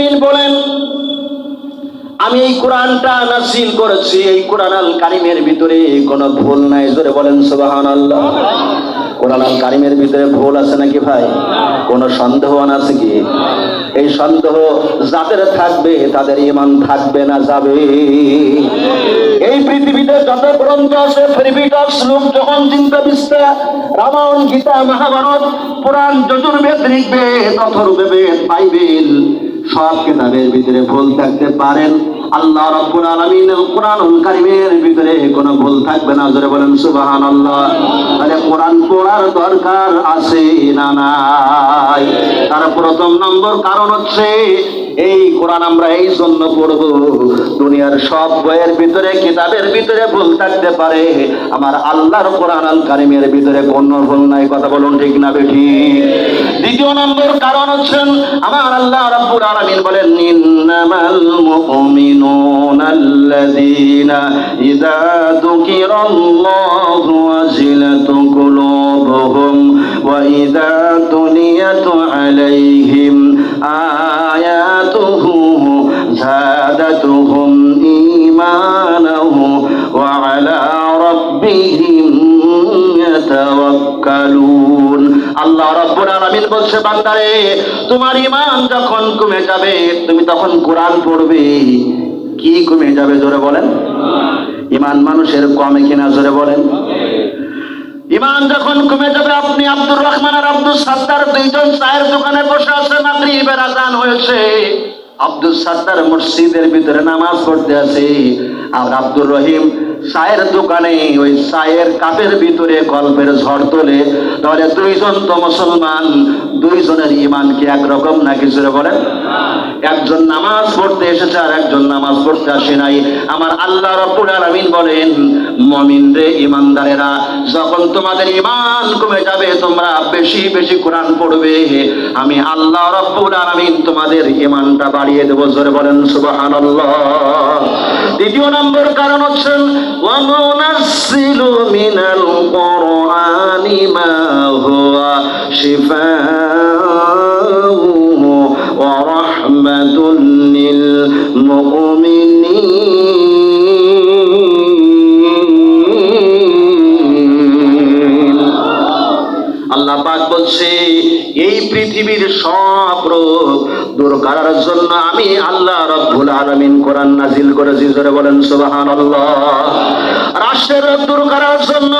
আলামিন বলেন, আমি এই কোরআনটা নাযিল করেছি, এই কোরআন আল কারীমের ভিতরে কোনো ভুল নাই। জোরে বলেন সুবহানাল্লাহ। কোরআন আল কারীমের ভিতরে ভুল আছে নাকি ভাই? কোনো সন্দেহ আছে কি? এই সন্দেহ যাদের থাকবে তাদের ঈমান থাকবে না, যাবে। এই পৃথিবীতে যত গ্রন্থ আছে, ত্রিপিটক, শ্লোক, যখন চিন্তা বিস্তার, রামায়ণ, গীতা, মহাভারত, পুরাণ, যজুর্বেদ, ঋগ্বেদ, অথর্ববেদ, বাইবেল, সব কিতাবের ভিতরে ভুল থাকতে পারেন, আল্লাহ রাব্বুল আলামিনের কোরআনুল কারীমের ভিতরে কোনো ভুল থাকবে না। জোরে বলেন সুবহানাল্লাহ। তাহলে কোরআন পড়ার দরকার আছে না নাই? তার প্রথম নম্বর কারণ হচ্ছে এই কোরআন আমরা এই জন্য পড়ব, দুনিয়ার সব বইয়ের ভিতরে, কিতাবের ভিতরে ভুল থাকতে পারে, আমার আল্লাহর কোরআনুল কারীমের ভিতরে কোনো ভুল নাই। কথা বলুন ঠিক না বেঠিক? দ্বিতীয় নম্বর কারণ হচ্ছেন আমার আল্লাহ রাব্বুল আলামিন বলেন, ইন্নামাল মুমিনুনাল্লাযীনা ইযা যুকিরাল্লাহু ওয়াজিলাত কুলুবুহুম ওয়া ইযা তুলিয়াত আলাইহিম আয়াতুহু যাদাতুহুম ঈমানান ওয়া আলা রাব্বিহিম ইয়াতাওয়াক্কালুন। আল্লাহ রাব্বুল আলামিন বলছে, বান্দারে, তোমার ঈমান যখন কমে যাবে, তুমি তখন কোরআন পড়বে। কি কমে যাবে? জোরে বলেন। ঈমান মানুষের কমে কিনা? জোরে বলেন। ঈমান যখন কমে যাবে, আপনি আব্দুর রহমান আর আব্দুল সাত্তার দুইজন চায়ের দোকানে বসে আছে, মাগরিবের আযান হয়েছে। আব্দুল সাত্তার মসজিদের ভিতরে নামাজ পড়তে আছে, আর আব্দুর রহিম চায়ের দোকানে ওই চায়ের কাপের ভিতরে গল্পের ঝড় তোলে। তাহলে দুইজন তো মুসলমান, দুইজনের ঈমান কি একরকম নাকি? জোরে বলেন। একজন নামাজ পড়তে এসেছে আর একজন নামাজ পড়তে আসে নাই। আমার আল্লাহ রাব্বুল আলামিন বলেন, মুমিন রে, ঈমানদারেরা, যখন তোমাদের ঈমান কমে যাবে, তোমরা বেশি বেশি কোরআন পড়বে, আমি আল্লাহ রাব্বুল আলামিন তোমাদের ঈমানটা বাড়িয়ে দেব। জোরে বলেন সুবহানাল্লাহ। দ্বিতীয় নম্বর কারণ হচ্ছেন, ওয়া নুনাজ্জিলু মিনাল কুরআনি মা হুয়া শিফাউ ওয়া রাহমাতুল লিল মুমিনিন। আল্লাহ পাক বলছে, এই পৃথিবীর সব রোগ দূর করার জন্য আমি আল্লাহ রাব্বুল আলামিন কোরআন নাজিল করেছি। জোরে বলেন সুবহানাল্লাহ। রাষ্ট্রের রোগ দূর করার জন্য,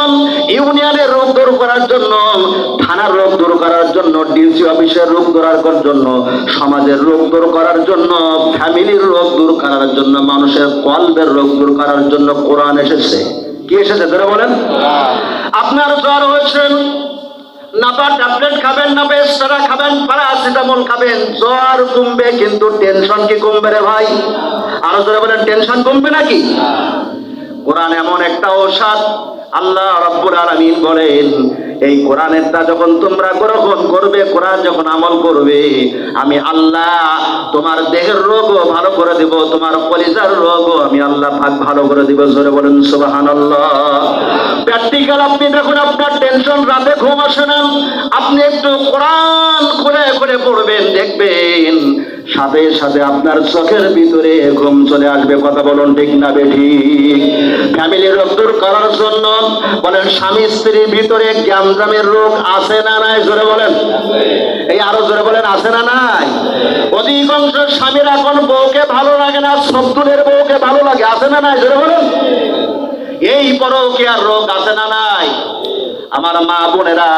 ইউনিয়নের রোগ দূর করার জন্য, থানার রোগ দূর করার জন্য, ডিসি অফিসের রোগ দূর করার জন্য, সমাজের রোগ দূর করার জন্য, ফ্যামিলির রোগ দূর করার জন্য, মানুষের কলবের রোগ দূর করার জন্য কোরআন এসেছে। কি এসেছে? জোরে বলেন। আপনার জ্বর হয়েছে, নাপা ট্যাবলেট খাবেন, না বেস্তারা খাবেন, প্যারাসিটামল খাবেন, জ্বর কমবে, কিন্তু টেনশন কি কমবে রে ভাই? আরো জোরে বলেন, টেনশন কমবে নাকি? কোরআন এমন একটা ঔষধ, আল্লাহ রাব্বুল আলামিন বলেন, এই কোরআনেরটা যখন তোমরা গ্রহণ করবে, কোরআন যখন আমল করবে, আমি আল্লাহ তোমার দেহের রোগও ভালো করে দেব, তোমার কলিজার রোগও আমি আল্লাহ পাক ভালো করে দেব। জোরে বলেন সুবহানাল্লাহ। প্র্যাকটিক্যাল আপনি দেখুন, আপনার টেনশন, রাতে ঘুম আসে না, আপনি একটু কোরআন খুলে খুলে পড়বেন, দেখবেন সাথে সাথে আপনার চোখের ভিতরে ঘুম চলে আসবে। কথা বলুন ঠিক না বেঠিক? ফ্যামিলির রোগ দূর করার জন্য বলেন, স্বামী স্ত্রীর ভিতরে গ্যামজামের রোগ আছে না নাই? জোরে বলেন। এই আরো জোরে বলেন, আছে না নাই? অধিকাংশ স্বামীর এখন বউকে ভালো লাগে না, শত্রুদের বউকে ভালো লাগে, আছে না নাই? জোরে বলেন। এই পরকীয়ার রোগ আছে না নাই? আমার মা বোনেরা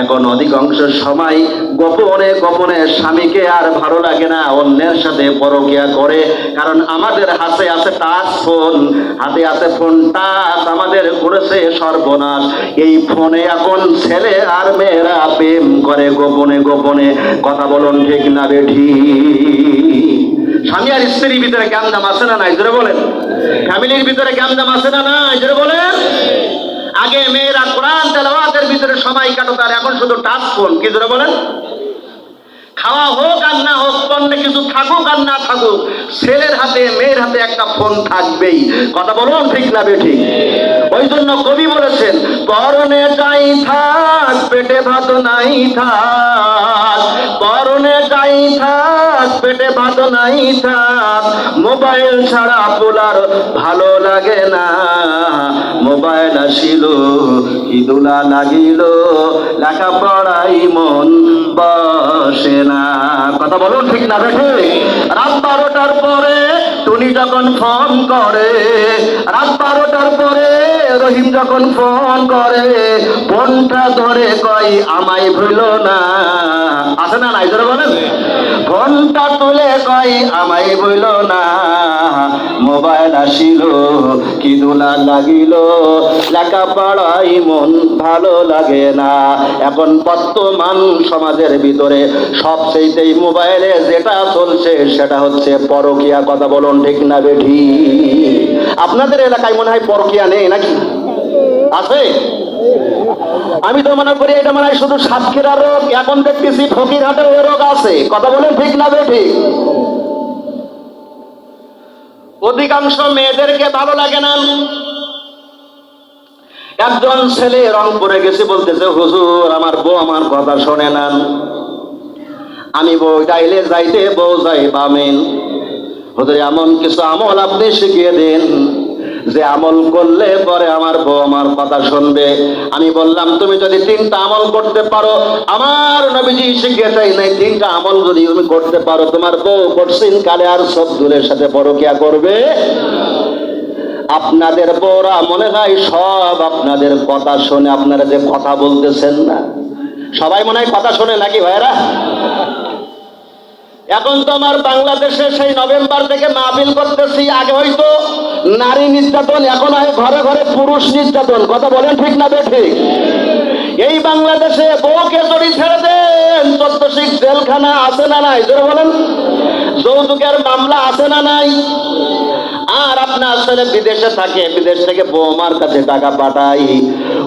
এখন অধিকাংশ সময় গোপনে গোপনে স্বামীকে আর ভালো লাগে না, অন্যের সাথে পরকীয়া করে। কারণ আমাদের হাতে আছে টাচ ফোন, হাতে আছে ফোন টাচ, আমাদের করেছে সর্বনাশ। এই ফোনে এখন ছেলে আর মেয়েরা প্রেম করে গোপনে গোপনে। কথা বলুন ঠিক না বেঠিক? স্বামী আর স্ত্রীর ভিতরে গ্যামজাম আছে না নাই? জোরে বলেন। ফ্যামিলির ভিতরে গ্যামজাম আছে না নাই? জোরে বলেন। আগে মেয়েরা কোরআন তেলাওয়াতের ভিতরে সময় কাটাতো, আর এখন শুধু টাচ ফোন। কি জোরে বলেন? খাওয়া হোক আর না হোক, পণ্যে কিছু থাকুক আর না থাকুক, ছেলের হাতে মেয়ের হাতে একটা ফোন থাকবেই। কথা বলুন ঠিক না বেঠিক? ওই জন্য কবি বলেছেন, পরনে যাই থাক পেটে ভাত নাই থাক, পরনে যাই থাক পেটে ভাত নাই থাক, মোবাইল ছাড়া পোলার ভালো লাগে না, মোবাইল আসিল ইদুলা লাগিল, লেখাপড়াই মন বসে না। কথা বলুন ঠিক না বেঠে? রাত 12টার পরে টুনি যখন ফোন করে, রাত 12টার পরে রহিম যখন ফোন করে, ফোনটা ধরে কই আমায় ভুল না, আছে না নাই ধরে বলেন? ফোনটা তুলে কই আমায় ভুল না, মোবাইল আসিল কি দোলা লাগিল, লেখাপড়াই মন ভালো লাগে না। এখন বর্তমান সমাজের ভিতরে সবচেয়ে মোবাইলে যেটা চলছে সেটা হচ্ছে পরকীয়া। কথা বলুন ঠিক না বেঠি? আপনাদের এলাকায় মনে হয় পরকীয়া নেই নাকি? আছে? আমি তো মনে করি এটা মনে হয় শুধু সাতক্ষীরা রোগ, এখন দেখতেছি ফকিরহাটেও এ রোগ আছে। কথা বলেন ঠিক না বেঠি? অধিকাংশ মেয়েদেরকে ভালো লাগে না। একজন ছেলে রংপুরে গেছে, বলতেছে হুজুর আমার বউ আমার কথা শোনে না, আমি বউ যাইলে যাইতে বউ যাই বামেন। হুজুর এমন কিছু আমল আপনি শিখিয়ে দিন যে আমল করলে পরে আমার বউ আমার কথা শুনবে। আমি বললাম তুমি যদি 3টা আমল করতে পারো, আমার নবীজি শিখিয়ে চাই নাই, 3টা আমল যদি তুমি করতে পারো, তোমার বউ করছিন কালে আর সব দূরের সাথে পরকীয়া করবে। আপনাদের বউরা মনে হয় সব আপনাদের কথা শোনে, আপনারা যে কথা বলতেছেন না, সবাই মনে হয় কথা শোনে নাকি ভাইরা? এখন তো আমার বাংলাদেশে সেই নভেম্বর থেকে মাহফিল করতেছি, আগে হয়তো নারী নির্যাতন, এখন হয় ঘরে ঘরে পুরুষ নির্যাতন। কথা বলেন ঠিক না বেঠিক? এই বাংলাদেশে বউকে যদি ছেড়ে দেন 14 শিখ জেলখানা আছে না নাই জোরে বলেন? যৌতুকের মামলা আছে না নাই? আর আপনার ছেলে বিদেশে থাকে, বিদেশ থেকে বৌমার কাছে টাকা পাঠাই,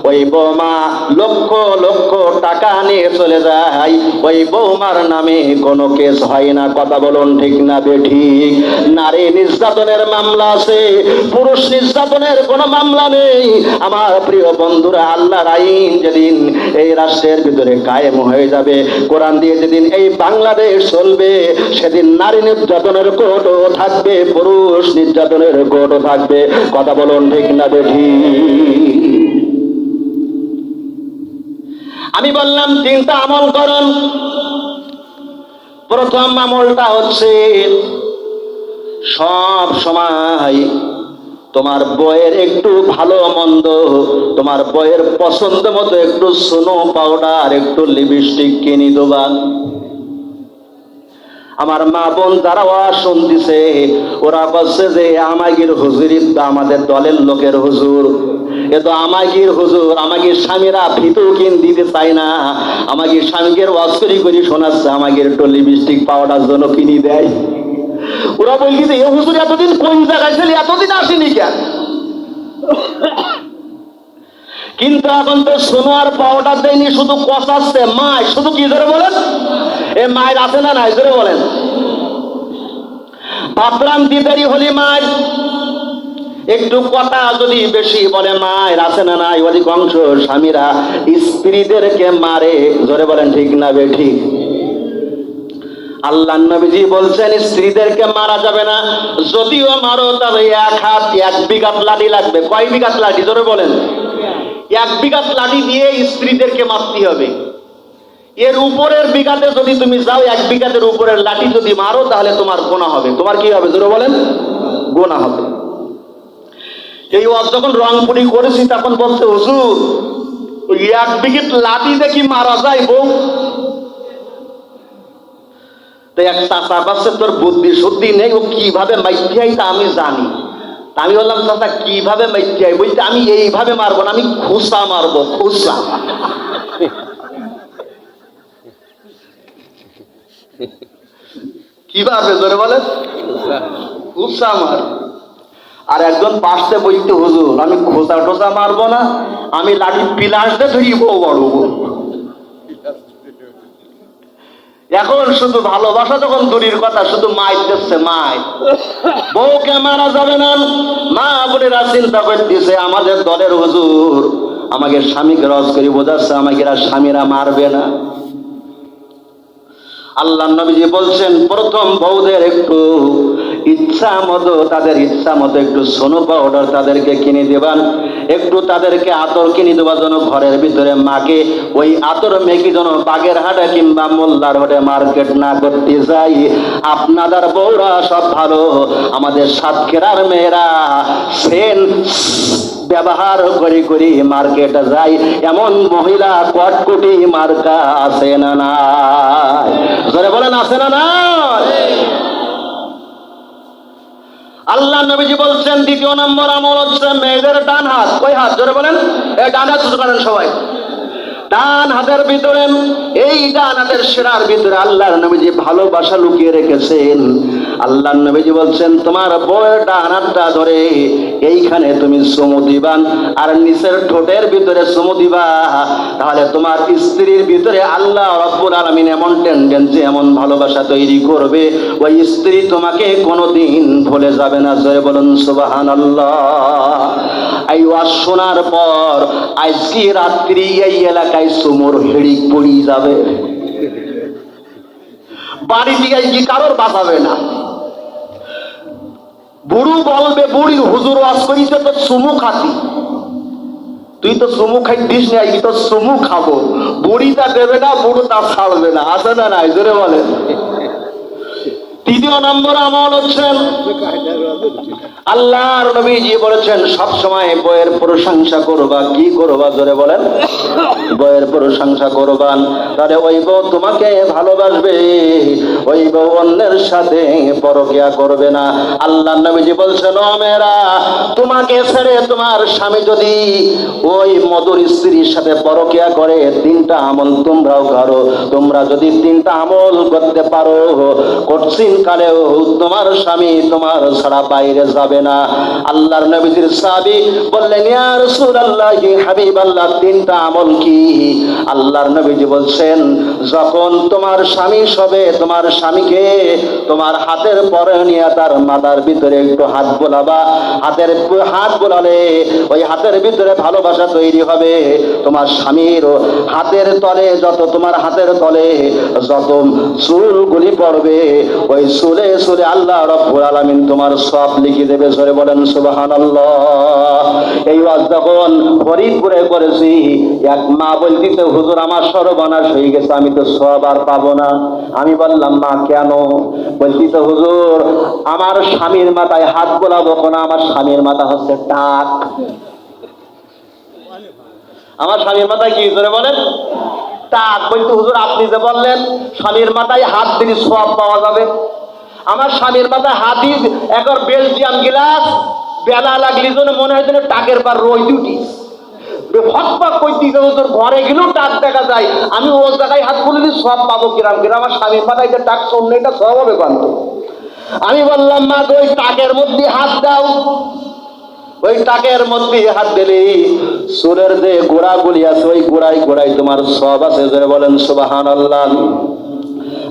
ওই বৌমা লক্ষ লক্ষ টাকা নিয়ে চলে যায়, ওই বৌমার নামে কোনো কেস হয় না। কথা বলুন ঠিক না বেঠিক? নারী নির্যাতনের মামলা আছে, পুরুষ নির্যাতনের কোনো মামলা নেই। আমার প্রিয় বন্ধুরা, আল্লাহর আইন যেদিন এই রাষ্ট্রের ভিতরে কায়েম হয়ে যাবে, কোরআন দিয়ে যেদিন এই বাংলাদেশ চলবে, সেদিন নারী নির্যাতনের কোর্টও থাকবে, পুরুষ নির্যাতনের কোর্টও থাকবে। কথা বলুন ঠিক না বেঠিক? আমি বললাম 3টা আমল করুন। প্রথম আমলটা হচ্ছে সব সময় তোমার বইয়ের একটু ভালো মন্দ, তোমার বইয়ের পছন্দ মতো একটু স্নো পাউডার, একটু লিপস্টিক কিনে দেবা। আমার মা বোন যারা শুনতেছে, ওরা বলছে যে আমাগির হুজুরি তো আমাদের দলের লোকের হুজুর, এ তো আমাগির হুজুর, আমাগির স্বামীরা ফিতু কিন দিতে চায় না, আমাগির স্বামীকে ওয়াজ করি শোনাচ্ছে, আমাগির একটু লিপস্টিক পাউডার জন্য কিনে দেয়। ওরা বলছি যে এ হুজুর এতদিন কোন জায়গায় ছিল, এতদিন আসেনি কেন? কিন্তু এখন তো সোনার পাউডার দেয়নি, শুধু কষাচ্ছে মায়। শুধু কি ধরে বলেন? এ মায়ের আছে না নাই ধরে বলেন? ভাবলাম দিদারি হলি মায়ের একটু কথা যদি বেশি বলে মায়ের আছে না নাই। অধিকাংশ স্বামীরা স্ত্রীদেরকে মারে, জোরে বলেন ঠিক না বেঠিক? আল্লাহর নবীজি বলছেন স্ত্রীদেরকে মারা যাবে না, যদিও মারো তবে 1 হাত 1 বিঘা লাঠি লাগবে। কয় বিঘা লাঠি জোরে বলেন? 1 বিঘা লাঠি দিয়ে স্ত্রীদেরকে মারতে হবে। এর উপরের বিঘাতে যদি তুমি যাও, 1 বিঘাতের উপরের লাঠি যদি মারো, তাহলে তোমার গুনাহ হবে। তোমার কি হবে জোরে বলেন? গুনাহ হবে। এই ওয়াজ যখন রংপুরি করেছি তখন বলছে হুজুর ওই 1 বিঘা লাঠি দেখি মারা যায় বউ। তো এক চাচা বলছে তোর বুদ্ধি শুদ্ধি নেই, ও কিভাবে মাইথিয়াই তা আমি জানি। আমি বললাম চাচা কিভাবে মাইথিয়াই? বলতে আমি এইভাবে মারবো না, আমি খুসা মারবো, খুসা। কিভাবে জোরে বলেন? খুসা মার। আর একজন পাশে বলতে হুজুর আমি খোসা টোসা মারবো না, আমি লাঠি পিলাস দিয়ে ধরি বউ বড়। এখন শুধু ভালোবাসা যখন দূরের কথা, শুধু মাইর দিচ্ছে মাইর। বউকে মারা যাবে না, মা বোনেরা চিন্তা করতেছে আমাদের দলের হুজুর আমাকে স্বামীকে রজ করে বোঝাচ্ছে আমাকে স্বামীরা মারবে না। আল্লাহ নবীজি বলছেন প্রথম বউদের একটু ইচ্ছা মতো, তাদের ইচ্ছা মতো একটু সোনো পাউডার তাদেরকে কিনে দেবান, একটু তাদেরকে আতর কিনে দেওয়ার জন্য ঘরের ভিতরে মাকে ওই আতর মেখে যেন বাগেরহাটে কিংবা মোল্লার হাটে মার্কেট না করতে যাই। আপনাদের বউরা সব ভালো, আমাদের সাতক্ষীরার মেয়েরা সেন ব্যবহার করে করে মার্কেটে যায়, এমন মহিলা কটকটি মার্কা আছে না নাই? জোরে বলেন আছে না নাই? আল্লাহ নবীজি বলছেন দ্বিতীয় নম্বর আমল হচ্ছে মেয়েদের ডান হাত। কই হাত? জোরে বলেন। এই ডান হাত উঁচু করেন সবাই। ডান হাতের ভিতরে, এই ডান হাতের শিরার ভিতরে আল্লাহর নবীজি ভালোবাসা লুকিয়ে রেখেছেন। আল্লাহর নবীজি বলছেন তোমার বউয়ের ডান হাতটা ধরে এইখানে তুমি চুমু দিবান, আর নিচের ঠোঁটের ভিতরে চুমু দিবা। তাহলে তোমার স্ত্রীর ভিতরে আল্লাহ রব্বুল আলামিন এমন টেন্ডেন্সি, এমন ভালোবাসা তৈরি করবে, ওই স্ত্রী তোমাকে কোনোদিন ভুলে যাবে না। জোরে বলুন সুবহানাল্লাহ। এই ওয়াজ শোনার পর আজকে রাত্রি এই এলাকায় সুমোর হেড়িক পড়ি যাবে, বাড়ি দিয়ে কি কারোর বাঁচাবে না। বুড়ু বলবে বুড়ি হুজুর ওয়াজ করিছে তো চুমু খাতি, তুই তো চুমু খাইতিস না, এই তো চুমু খাবো। বুড়িটা দেবে না, বুড়োটা ছাড়বে না, আছে না নাই? জোরে বলেন। তৃতীয় নম্বর আমল হচ্ছেন আল্লাহর নবীজি বলেছেন সব সময় বইয়ের প্রশংসা করবা। কি করবা? জোরে বলেন। বইয়ের প্রশংসা করবান, তাহলে ওই বউ তোমাকে ভালোবাসবে, ওই বউ অন্যের সাথে পরকিয়া করবে না। আল্লাহর নবীজি বলছেন ও মেয়েরা, তোমাকে ছেড়ে তোমার স্বামী যদি ওই মধুর স্ত্রীর সাথে পরকিয়া করে, তিনটা আমল তোমরাও করো। তোমরা যদি তিনটা আমল করতে পারো, কঠিন কালেও তোমার স্বামী তোমার ছাড়া বাইরে যাবে না। আল্লাহর নবীজির সাহাবী বললেন ইয়া রাসূলুল্লাহ, হাবিবাল্লাহ, তিনটা আমল কি? আল্লাহর নবীজি বলছেন যখন তোমার স্বামী সবে, তোমার স্বামীকে তোমার হাতের পরে নিয়ে তার মাথার ভিতরে একটু হাত বোলাবা। হাত বোলালে ওই হাতের ভিতরে ভালোবাসা তৈরি হবে। তোমার স্বামীর হাতের তলে যত, তোমার হাতের তলে যত চুলগুলি পড়বে, ওই চুলে চুলে আল্লাহ রব্বুল আলামিন তোমার সব লিখে দেবে। জোরে বলেন সুবহানাল্লাহ। এই ওয়াজ যখন ফরিদপুরে করেছি, এক মা বলতিতে হুজুর আমার সর্বনাশ হয়ে গেছে, আমি তো সব আর পাবো না। আমি বললাম মা কেন? বলতিতে হুজুর আমার স্বামীর মাথায় হাত বোলাবো না, আমার স্বামীর মাথা হচ্ছে টাক। আমার স্বামীর মাথায় কি? জোরে বলেন। টাক। বলতে হুজুর আপনি যে বললেন স্বামীর মাথায় হাত দিলে সব পাওয়া যাবে, আমার স্বামীর মাথায় হাতি একবার বেলজিয়াম গিলাস বেলা লাগলি জন্য মনে হয় যেন টাকের বার রই দুটি হকপাক করতেছে। হুজুর ঘরে গেলেও টাক দেখা যায়, আমি ও জায়গায় হাত খুলে দিই সব পাবো কিরাম কিরাম, আমার স্বামীর মাথায় যে টাক শূন্য, এটা সব হবে কান্ত। আমি বললাম মা ওই টাকের মধ্যে হাত দাও। ওই টাকের মধ্যে হাত দিলে চুলের যে গোড়াগুলি আছে ওই গোড়ায় গোড়ায় তোমার সব আছে। জোরে বলেন সুবহানাল্লাহ।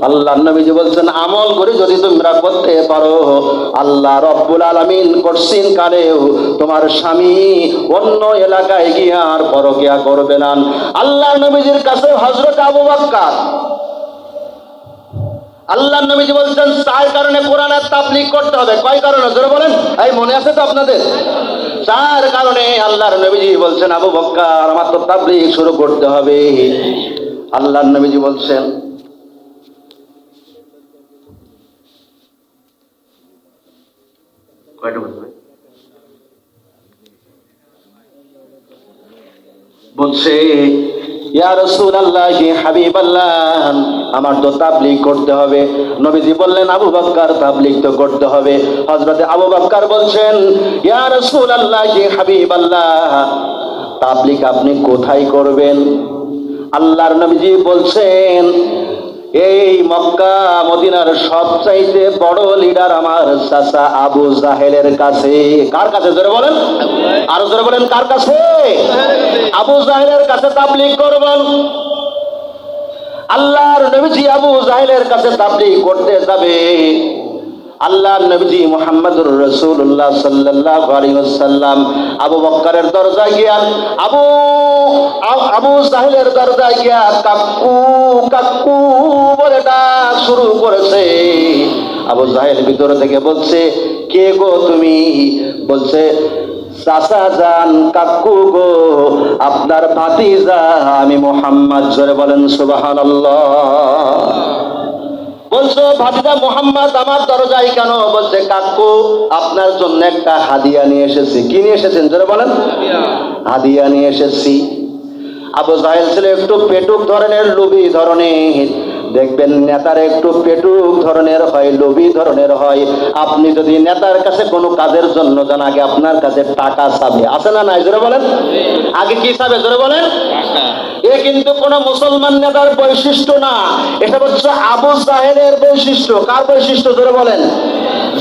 আল্লাহর নবীজি বলছেন আমল করে যদি তোমরা করতে পারো, আল্লাহ রব্বুল আলামিন কঠিন কালেও তোমার স্বামী অন্য এলাকায় গিয়ে আর পরকিয়া করবে না। আল্লাহর নবীজির কাছে হযরত আবু বকর, আল্লাহর নবীজি বলছেন 4 কারণে কোরআনের তাবলীগ করতে হবে। কয় কারণে? জোরে বলেন। এই মনে আছে তো আপনাদের? 4 কারণে আল্লাহর নবীজি বলছেন আবু বকর আমার তো তাবলীগ শুরু করতে হবে। আল্লাহর নবীজি বলছেন কয়টা বলবে? বলছে ইয়া রাসূলুল্লাহ, হাবিবাল্লাহ, আমার তো তাবলীগ করতে হবে। নবীজি বললেন আবু বকর তাবলীগ তো করতে হবে। হযরত আবু বকর বলছেন ইয়া রাসূলুল্লাহ, হাবিবাল্লাহ, তাবলীগ আপনি কোথায় করবেন? আল্লাহর নবীজি বলছেন এই মক্কা মদিনার সবচাইতে বড় লিডার আমার চাচা আবু জাহেলের কাছে। কার কাছে? জোরে বলেন। আরো জোরে বলেন কার কাছে? আবু জাহেলের কাছে তাবলীগ করবেন। আল্লাহর নবীজি আবু জাহেলের কাছে তাবলীগ করতে যাবে। আল্লাহর নবীজি মুহাম্মদুর রাসূলুল্লাহ সাল্লাল্লাহু আলাইহি ওয়াসাল্লাম আবু বকরের দরজায় গিয়া আবু জাহেলের দরজায় গিয়া কাকু কাকু বলে ডাক শুরু করেছে। আবু জাহেল ভিতর থেকে বলছে, কে গো তুমি? বলছে, চাচা যান, কাকু গো, আপনার ভাতিজা আমি মুহাম্মদ। জোরে বলেন সুবহানাল্লাহ। বলছো ভাতিজা মুহাম্মদ আমার দরজায় কেন? বলছে, কাকু আপনার জন্য একটা হাদিয়া নিয়ে এসেছি। কি নিয়ে এসেছেন? জোরে বলেন। হাদিয়া নিয়ে এসেছি। আবু জাহেল ছিল একটু পেটুক ধরনের, লোভী ধরনের। দেখবেন নেতার একটু পেটুক ধরনের হয়, লোভী ধরনের হয়। আপনি যদি নেতার কাছে কোনো কাজের জন্য যান, আগে আপনার কাছে টাকা চাবে, আছে না নাই? জোরে বলেন। আগে কি চাবে? জোরে বলেন। এ কিন্তু কোন মুসলমান নেতার বৈশিষ্ট্য না, এটা হচ্ছে আবু জাহেলের বৈশিষ্ট্য। কার বৈশিষ্ট্য? জোরে বলেন।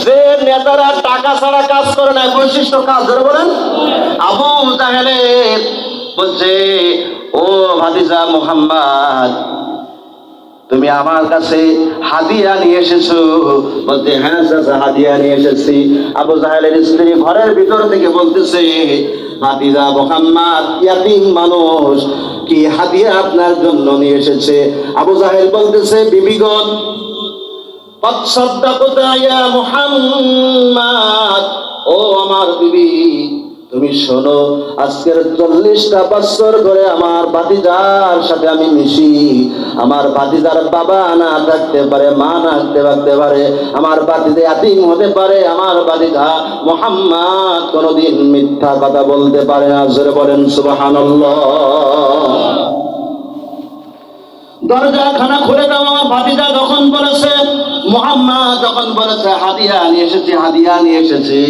যে নেতারা টাকা ছাড়া কাজ করে না, বৈশিষ্ট্য কাজ? জোরে বলেন। আবু জাহেলের বলছে, ও ভাতিজা মুহাম্মদ, তুমি আমার কাছে হাদিয়া নিয়ে এসেছো? বলতে, হ্যাঁ চাচা হাদিয়া নিয়ে এসেছি। আবু জাহেলের স্ত্রী ঘরের ভিতর থেকে বলতেছে, ভাতিজা মুহাম্মদ ইয়াতীম মানুষ, কি হাদিয়া আপনার জন্য নিয়ে এসেছে? আবু জাহেল বলতেছে, বিবিগণ কদ সাদ্দাকতা ইয়া মুহাম্মদ, ও আমার বিবি তুমি শোনো, আজকের 40টা বছর ধরে আমার ভাতিজার সাথে আমি মিশি। আমার ভাতিজার বাবা না থাকতে পারে, মা না থাকতে পারে, আমার ভাতিজা ইয়াতীম হতে পারে, আমার ভাতিজা মুহাম্মদ কোনোদিন মিথ্যা কথা বলতে পারে না। জোরে বলেন সুবহানাল্লাহ। দরজা খানা খুলে দাও। আমার ভাতিজা যখন বলেছে, মুহাম্মদ যখন বলেছে হাদিয়া নিয়ে এসেছি, হাদিয়া নিয়ে এসেছি,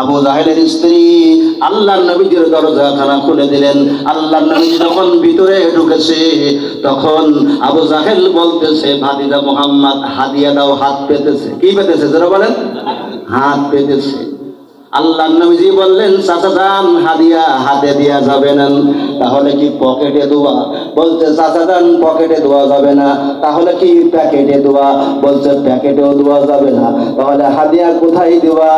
আবু জাহেলের স্ত্রী আল্লাহর নবীজির দরজা খানা খুলে দিলেন। আল্লাহর নবী যখন ভিতরে ঢুকেছে, তখন আবু জাহেল বলতেছে, ভাতিজা মুহাম্মদ হাদিয়া দাও। হাত পেতেছে। কি পেতেছে? যারা বলেন, হাত পেতেছে। আল্লাহর নবীজি বললেন, চাচা যান, হাদিয়া হাতে দেওয়া যাবে না, তাহলে কি পকেটে দেওয়া? বলছে, চাচা যান, পকেটে দেওয়া যাবে না, তাহলে কি প্যাকেটে দেওয়া? বলছে, প্যাকেটেও দেওয়া যাবে না, তাহলে হাদিয়া কোথায় দেওয়া?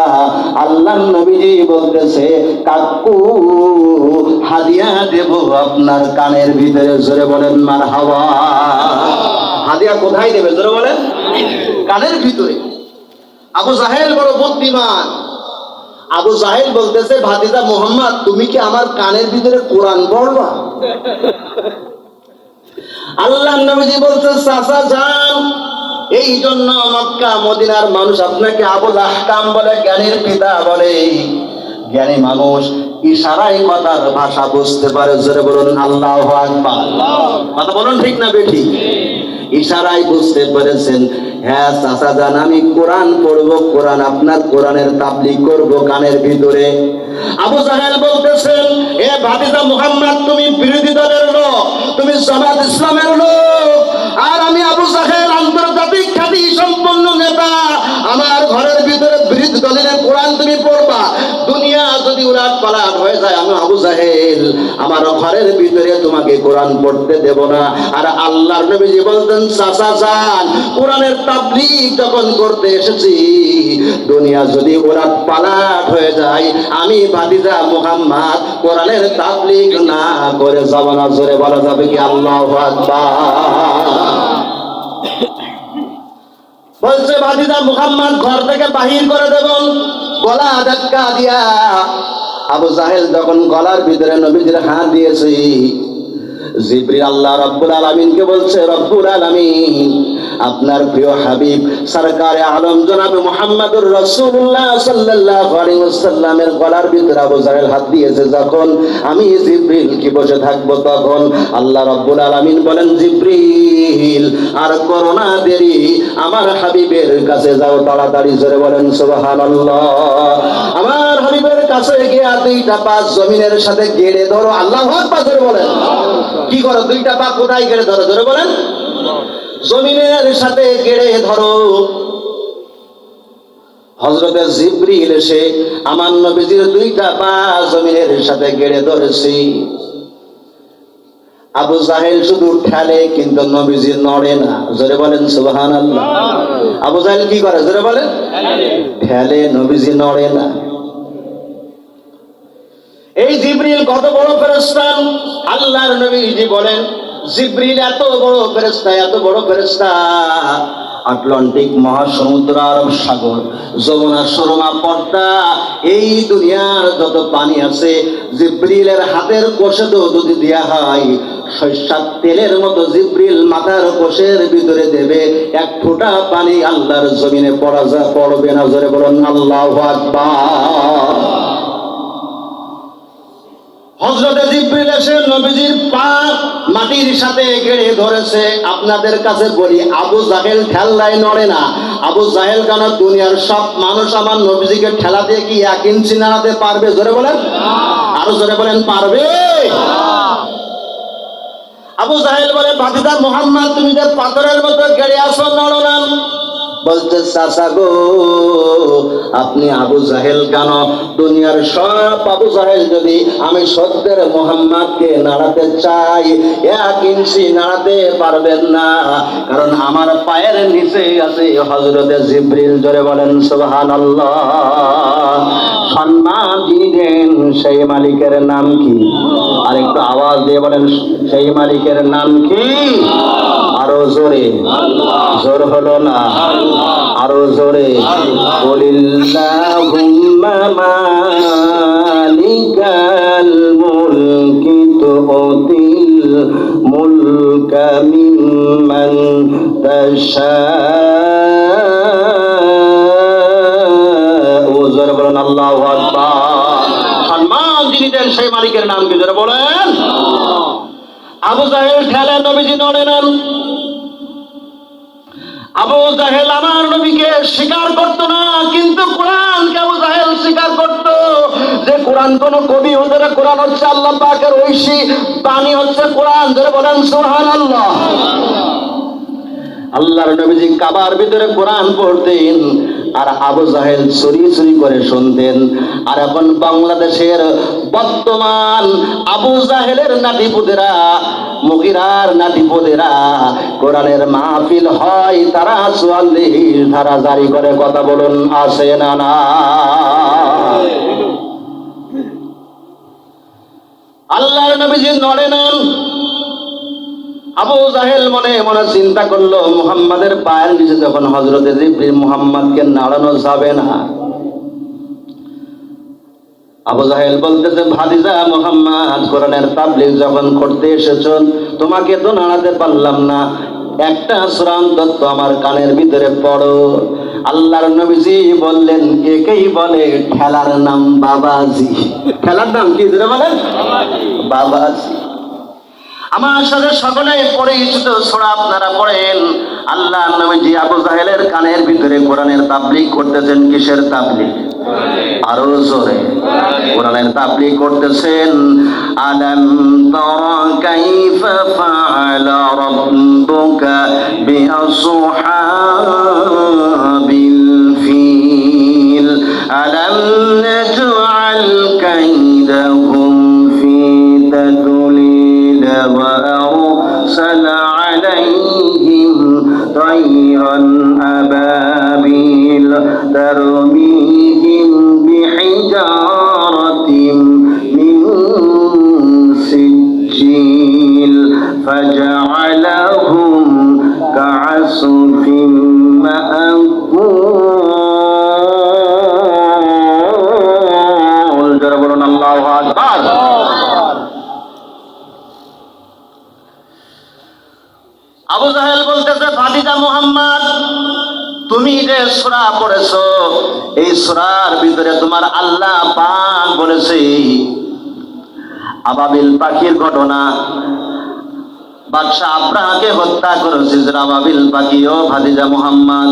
আল্লাহর নবীজি বলতেছে, কাকু হাদিয়া দেব আপনার কানের ভিতরে। জোরে বলেন মারহাবা। হাদিয়া কোথায় দেবে? জোরে বলেন। কানের ভিতরে। আবু জাহেল বড় বুদ্ধিমান। আবু জাহেল বলতেছে, ভাতিজা মুহাম্মদ তুমি কি আমার কানের ভিতরে কোরআন পড়বা? আল্লাহর নবীজি বলতে, চাচা যান, এই জন্য মক্কা মদিনার মানুষ আপনাকে আবুল আহকাম বলে, জ্ঞানীর পিতা বলে। জ্ঞানী মানুষ ইশারায় কথার ভাষা বুঝতে পারে। জোরে বলুন আল্লাহু আকবার। কথা বলুন ঠিক না বেঠিক? ইশারায় বুঝতে পেরেছেন, হ্যাঁ চাচা যান, আমি কোরআন পড়বো, কোরআন আপনার কোরআনের তাবলীগ করবো কানের ভিতরে। আবু জাহেল বলতেছেন, এ ভাতিজা মুহাম্মদ তুমি বিরোধী দলের লোক, তুমি জামাত ইসলামের লোক, আর আমি আবু জাহেল আন্তর্জাতিক খ্যাতি সম্পন্ন নেতা। আমার ঘরের ভিতরে বিরোধী দলের কোরআন তুমি পড়বা? দুনিয়া যদি উলাট পালাট হয়ে যায়, আমি আবু জাহেল আমার ঘরের ভিতরে তোমাকে কোরআন পড়তে দেব না। আর আল্লাহর নবীজি বলতেন, চাচা যান, কোরআনের তাবলীগ যখন করতে এসেছি, দুনিয়া যদি উলাট পালাট হয়ে যায়, আমি ভাতিজা মুহাম্মদ কোরআনের তাবলীগ না করে যাব না। জোরে বলা যাবে কি আল্লাহু আকবার? বলছে, ভাতিজা মুহাম্মদ ঘর থেকে বাহির করে দেব। গলা ধাক্কা দিয়া আবু জাহেল যখন গলার ভিতরে নবীজির হাত দিয়েছে, জিবরিল আল্লাহ রাব্বুল আলামিনকে বলছে, রব্বুল আলামিন আপনার প্রিয় হাবিব সরকারে আলম জনাবে মুহাম্মদুর রাসূলুল্লাহ সাল্লাল্লাহু আলাইহি ওয়াসাল্লামের গলার ভিতরে আবু জাহেল হাত দিয়েছে, যখন আমি জিবরিল কি বসে থাকবো, তখন আল্লাহ রাব্বুল আলামিন বলেন, জিবরিল আর করো না দেরি, আমার হাবিবের কাছে যাও তাড়াতাড়ি। জোরে বলেন সুবহানাল্লাহ। আমার হাবিবের কাছে গিয়ে দুইটা পা জমিনের সাথে গেড়ে ধরো। আল্লাহু আকবার। জোরে বলেন। কি করো? দুইটা পা কোথায় গেড়ে ধরো? জোরে বলেন। জমিনের সাথে গেড়ে ধরো। হযরতে জিবরিল এসে আমার নবীজির দুইটা পা জমিনের সাথে গেড়ে ধরেছে। আবু জাহেল শুধু ঠেলে কিন্তু নবীজি নড়ে না। জোরে বলেন সুবহানাল্লাহ। আবু জাহেল কি করে? জোরে বলেন। ঠেলে, নবীজি নড়ে না। এই জিবরিল কত বড় ফেরেশতা! আল্লাহর নবীজি বলেন জিবরিল এত বড় ফেরেশতা, এত বড় ফেরেশতা, আটলান্টিক মহাসমুদ্র, আরব সাগর, যমুনা, সুরমা, পদ্মা, এই দুনিয়ার যত পানি আছে জিবরিলের হাতের কোষে তো যদি দেয়া হয় সরিষার তেলের মতো জিবরিল মাথার কোষের ভিতরে দেবে, এক ফোঁটা পানি আল্লাহর জমিনে পড়বে না। জোরে বলুন আল্লাহু আকবার। হযরতে জিবরিল এসে নবীজির পা মাটির সাথে গেড়ে ধরেছে। আপনাদের কাছে বলি, আবু জাহেল ঠেলায় নড়ে না। আবু জাহেল কেন? দুনিয়ার সব মানুষ আমার নবীজিকে ঠেলা দিয়ে কি 1 ইঞ্চি নাড়াতে পারবে? জোরে বলেন, আরো জোরে বলেন, পারবে? আবু জাহেল বলে, ভাতিজা মুহাম্মদ, তুমি যে পাথরের মতো গেড়ে আসো, নড়ো না। বলতে, চাচা গো, আপনি আবু জাহেল কেন? দুনিয়ার সব আবু জাহেল যদি আমি সত্যের মুহাম্মদকে নাড়াতে চাই 1 ইঞ্চি নাড়াতে পারবেন না, কারণ আমার পায়ের নিচে আছে হযরতে জিবরিল। জোরে বলেন সুবহানাল্লাহ। সম্মান যিনি দেন সেই মালিকের নাম কি? আর একটু আওয়াজ দিয়ে বলেন, সেই মালিকের নাম কি? আরো জোরে, জোর হলো না, আরো জোরে। কুলিল্লাহুম্মা মালিকাল মুলকি তুতিল মুলকা মিম্মান তাশাউ। জোরে বলেন আল্লাহু আকবার। সম্মান যিনি দেন সেই মালিকের নাম কি? জোরে বলেন। আবু জাহেল ঠেলে, নবীজি নড়ে না। আবু জাহেল আমার নবীকে স্বীকার করতো না, কিন্তু কোরআনকে আবু জাহেল স্বীকার করতো। যে কোরআন কোন কবি হতে না, কোরআন হচ্ছে আল্লাহ পাকের ঐশী বাণী, হচ্ছে কোরআন। ধরে বলেন সুবহানাল্লাহ। আল্লাহর নবীজি কাবার ভিতরে কোরআন পড়তেন, আর আবু জাহেল চুরি চুরি করে শুনতেন। আর এখন বাংলাদেশের বর্তমান আবু জাহেলের নাতিপুতেরা, মুগিরার নাতিপুতেরা কোরআনের মাহফিল হয়, তারা 44 ধারা জারি করে। কথা বলুন, আসে না না? আল্লাহর নবীজি নড়ে না। আবু জাহেল মনে মনে চিন্তা করলো, মুহাম্মাদের পায়ের নিচে যখন হযরতে জিবরিল মুহাম্মাদকে নাড়ানো যাবে না। আবু জাহেল বলতেছে, ভাতিজা মুহাম্মদ, কোরআনের তাবলীগ যখন করতে এসেছো, তোমাকে তো নাড়াতে পারলাম না, একটা সূরা অন্তত আমার কানের ভিতরে পড়ো। আল্লাহর নবীজি বললেন, একেই বলে ঠেলার নাম বাবাজি। ঠেলার নাম কি? ধরে বলেন, বাবাজি। আমার সাথে সকলে পরিচিত সূরা আপনারা পড়েন। আল্লাহ নবীজি আবু জাহেলের কানের ভিতরে কোরআনের তাবলীগ করতেছেন। কিসের তাবলীগ? আরো জোরে। কোরআনের তাবলীগ করতেছেন। আলাম তারা কাইফা ফাআলা রাব্বুকা বিআসহাবিল ফিল আলাম নাজআল কাইদাহুম ফি তাদলিল وأرسل عليهم طيرا أبابيل ترميهم بحجارة من سجيل فجعلهم كعصف مأكول. جربنا الله أكبر. আবু জাহেল বলতেছে, ভাতিজা মুহাম্মদ, তুমি যে সূরা পড়েছো, এই সূরার ভিতরে তোমার আল্লাহ পাক বলেছে আবাবিল পাখির ঘটনা। বাদশা আব্রাহাকে হত্যা করেছে আবাবিল পাখি। ও ভাতিজা মুহাম্মদ,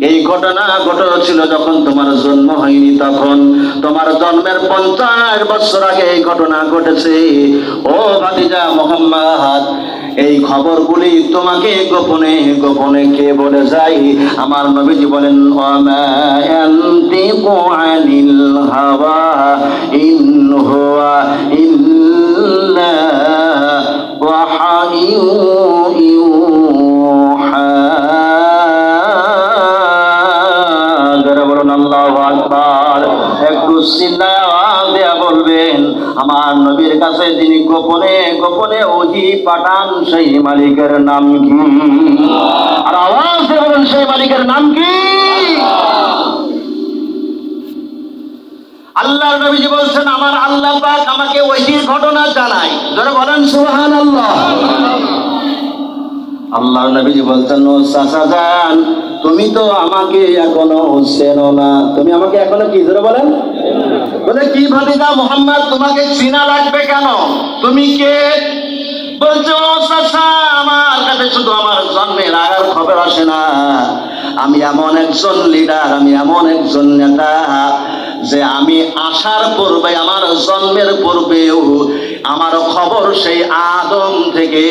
এই ঘটনা ঘটেছিল যখন তোমার জন্ম হয়নি, তখন তোমার জন্মের 50 বছর আগে এই ঘটনা ঘটেছে। ও ভাতিজা মুহাম্মদ, এই খবরগুলি তোমাকে গোপনে গোপনে কে বলে যায়? আমার নবীজি বলেন, ওয়ামা ইয়ানতিকু আনিল হাওয়া ইন হুয়া ইল্লা আকবার। একটু চিল্লায় আওয়াজ দেয়া বলবেন, আমার নবীর কাছে যিনি গোপনে গোপনে ওহী পাঠান সেই মালিকের নাম কি? আর আওয়াজ দিয়ে বলেন, সেই মালিকের নাম কি? আল্লাহর নবীজি বলছেন, আমার আল্লাহ পাক আমাকে ওহীর ঘটনা জানায়। যারা বলেন সুবহানাল্লাহ। আল্লাহর নবীজি বলছেন, ও চাচা যান, তুমি তো আমাকে এখনো চেনো না। তুমি আমাকে এখনো কি? যারা বলেন, বলে কি ভাতিজা মুহাম্মদ, তোমাকে চিনা লাগবে কেন? তুমি কে? বলছে, ও চাচা, আমার কাছে শুধু আমার জন্মের আগের খবর আসে না। আমি এমন একজন লিডার, আমি এমন একজন নেতা যে আমি আসার পূর্বে, আমার জন্মের পূর্বেও আমার খবর সেই আদম থেকে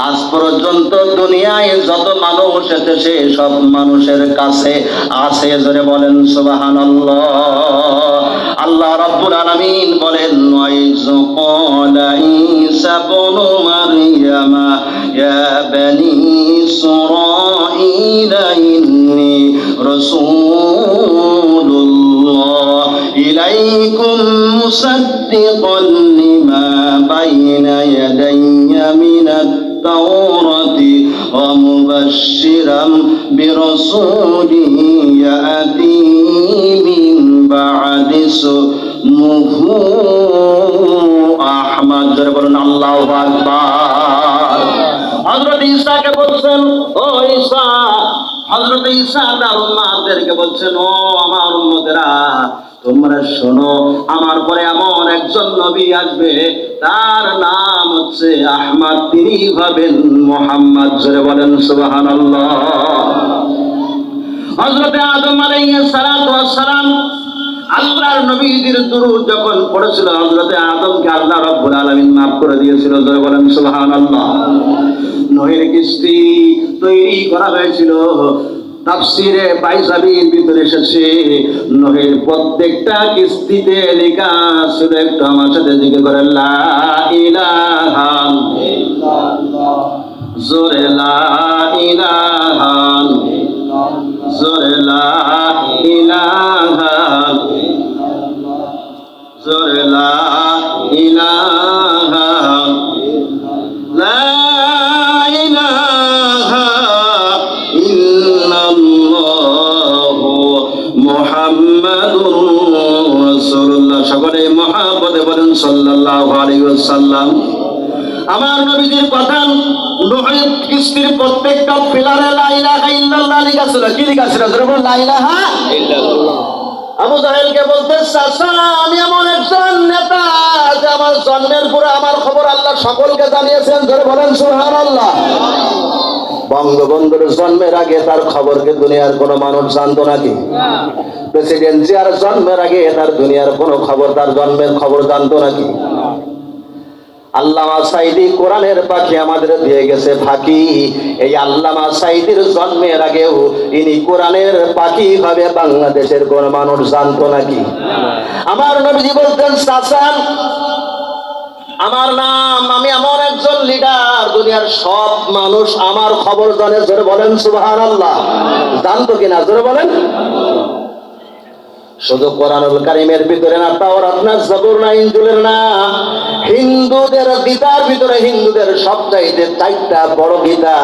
আজ পর্যন্ত দুনিয়ায় যত মানুষ এসেছে সব মানুষের কাছে আছে। জোরে বলেন সুবহানাল্লাহ। আল্লাহ রাব্বুল আলামিন বলেন, ওয়াইজ ক্বালা ঈসা ইবনু মারইয়াম ইয়া বানি ইসরাঈলা ইন্নী রাসূলুল্লাহ ইলাইকুম মুসাদ্দিকান লিমা বাইনা ইয়াদাইয়া মিনাত তাওরাতি ওয়া মুবাশশিরাম বিরাসূলিন ইয়াতি মিন বা'দি ইসমুহু আহমদ। জোরে বলুন আল্লাহু আকবার। হযরত ঈসাকে বলছেন, ও ঈসা, হযরত ঈসা তার উম্মতদেরকে বলছেন, ও আমার উম্মতেরা, তোমরা শোনো, আমার পরে এমন একজন নবী আসবে, তার নাম হচ্ছে আহমদ, তিনি হবেন মুহাম্মদ। জোরে বলেন সুবহানাল্লাহ। হযরত আদম আলাইহিস সালাতু ওয়াস সালাম আল্লাহর নবীদের দুরূদ যখন পড়েছিল, হযরত আদমকে আল্লাহ রাব্বুল আলামিন maaf করে দিয়েছিল। জোরে বলেন সুবহানাল্লাহ। নূহের কিস্তি তৈরি করা হয়েছিল। তাফসীরে বাইজাবির ভিতরে এসেছে, নূহের প্রত্যেকটা কিস্তিতে লেখা ছিল, একটু আমার সাথে জিকির করেন, লা ইলাহা ইল্লাল্লাহ। জোরে লা ইলাহা ইল্লাল্লাহ। জোরে লা ইলাহা ইল্লাল্লাহ। জোরে লা ইলাহা লা ইলাহা ইল্লাল্লাহ মুহাম্মাদুর রাসূলুল্লাহ। সকলে মহব্বতে বলেন সাল্লাল্লাহু আলাইহি ওয়াসাল্লাম। আমার নবীজির কথা, নূহের কিস্তির প্রত্যেকটা পিলারে লা ইলাহা ইল্লাল্লাহ লেখা ছিল। কি লেখা ছিল? যেরকম লা ইলাহা ইল্লাল্লাহ। আবু জাহেলকে বলতে, চাচা, আমি এমন একজন নেতা যে আমার জন্মের পরে আমার খবর আল্লাহ সকলকে জানিয়েছেন। ধরে বলেন সুবহানাল্লাহ। বঙ্গবন্ধুর জন্মের আগে তার খবরকে দুনিয়ার কোন মানুষ জানতো নাকি? প্রেসিডেন্ট জিয়ার জন্মের আগে তার দুনিয়ার কোন খবর, তার জন্মের খবর জানতো নাকি? আল্লামা সাঈদী কোরআনের পাখি আমাদের দিয়ে গেছে ফাঁকি। এই আল্লামা সাঈদীর জন্মের আগেও ইনি কোরআনের পাখি ভাবে বাংলাদেশের কোন মানুষ জানতো নাকি? আমার নবীজি বলতেন, চাচা, আমার নাম, আমি এমন একজন লিডার, দুনিয়ার সব মানুষ আমার খবর জানে। জোরে বলেন সুবহানাল্লাহ। জানতো কিনা? জোরে বলেন। শুধু কোরআনুল কারীমের ভিতরে না, তাওরাত না, জাবুর না, ইনজিলের না, হিন্দুদের গীতার ভিতরে, হিন্দুদের সবচাইতে চারটা বড় গীতা,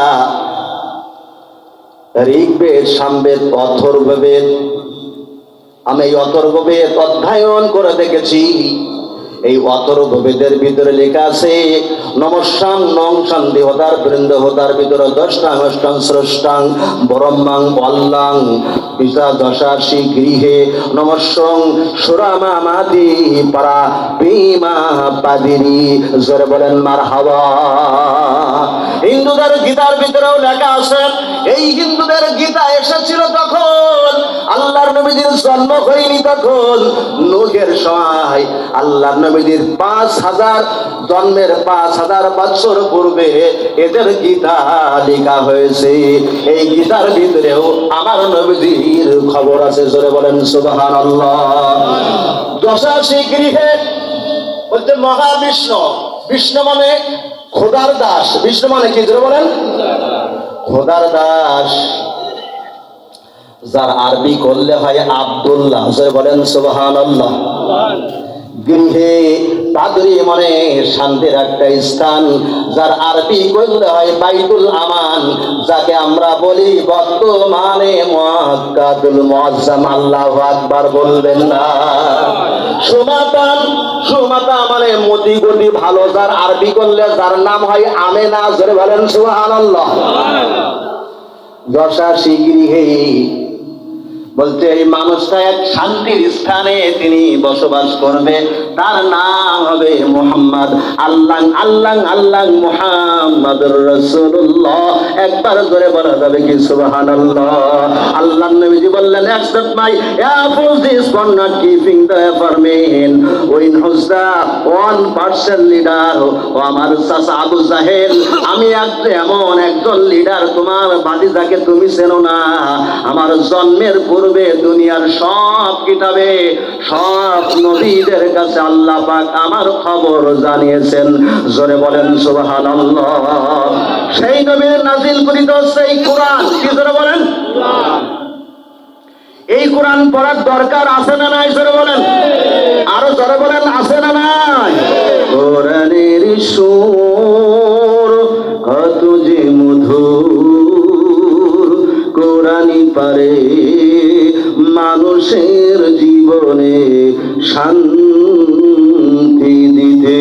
ঋগ্বেদ, সামবেদ, অথর্ববেদ। আমি এই অথর্ববেদ অধ্যয়ন করে দেখেছি। এই অথর্ববেদের ভিতরে লেখা আছে, নমস্যাং নং সন্দেহতার বৃন্দহতার ভিতরে 10টাং অষ্টাং স্রষ্টাং ব্রহ্মাং অল্লাং পিতা দশাশি গৃহে নমস্যং সুরামা মাদি পারা ভীমা পাদিরি। জোরে বলেন মারহাবা। হিন্দুদের গীতার ভিতরেও লেখা আছে। এই হিন্দুদের গীতা এসেছিল তখন আল্লাহর নবীজির জন্ম হয়নি, তখন নূহের সময় আল্লাহর নবীজির 5000 জন্মের 5000 বছর পূর্বে এদের গীতা লেখা হয়েছে। এই গীতার ভিতরেও আমার নবীজির খবর আছে। জোরে বলেন সুবহানাল্লাহ। দশাশি গৃহে বলতে মহাবিষ্ণু, বিষ্ণু মানে খোদার দাস। বিষ্ণু মানে কি? জোরে বলেন। খোদার দাস যার আরবি করলে হয় আব্দুল্লাহ, বলেন সুবহানাল্লাহ। গৃহে পাদরি মনে শান্তির একটা স্থান, যার আরবি করলে হয় বাইতুল আমান, যাকে আমরা বলি বর্তমানে মুআক্কাদুল মুআজ্জাম। আল্লাহু আকবার বলবেন না? সুমাতান, সুমাতা মানে মতি গতি ভালো, যার আরবি করলে যার নাম হয় আমেনা, জোরে বলেন সুবহানাল্লাহ। যশাসী গৃহে বলতে এই মানুষটা এক শান্তির স্থানে তিনি বসবাস করবে, তার নাম হবে মুহাম্মদ। আল্লাহ আল্লাহ আল্লাহ মুহাম্মাদুর রাসূলুল্লাহ। একবার ধরে বলা যাবে কি সুবহানাল্লাহ? আল্লাহর নবীজি বললেন, accept my apologies for not keeping the appointment when Huzza 1% leader। ও আমার চাচা আবু জাহেল, আমি এমন একজন লিডার, তোমার ভাতিজাকে তুমি চেনো না। আমার জন্মের পূর্বে দুনিয়ার সব কিতাবে সব নবীদের কাছে আল্লাহ পাক আমার খবর জানিয়েছেন। জোরে বলেন সুবহানাল্লাহ। সেই নবীর নাজিল করিত সেই কোরআন, কি জোরে বলেন? এই কোরআন পড়ার দরকার আছে না নাই? জোরে বলেন, আরো জোরে বলেন, আছে না নাই? কোরআনের সুর কত যে মধুর, কোরআনই পারে মানুষের জীবনে শান্তি দিতে।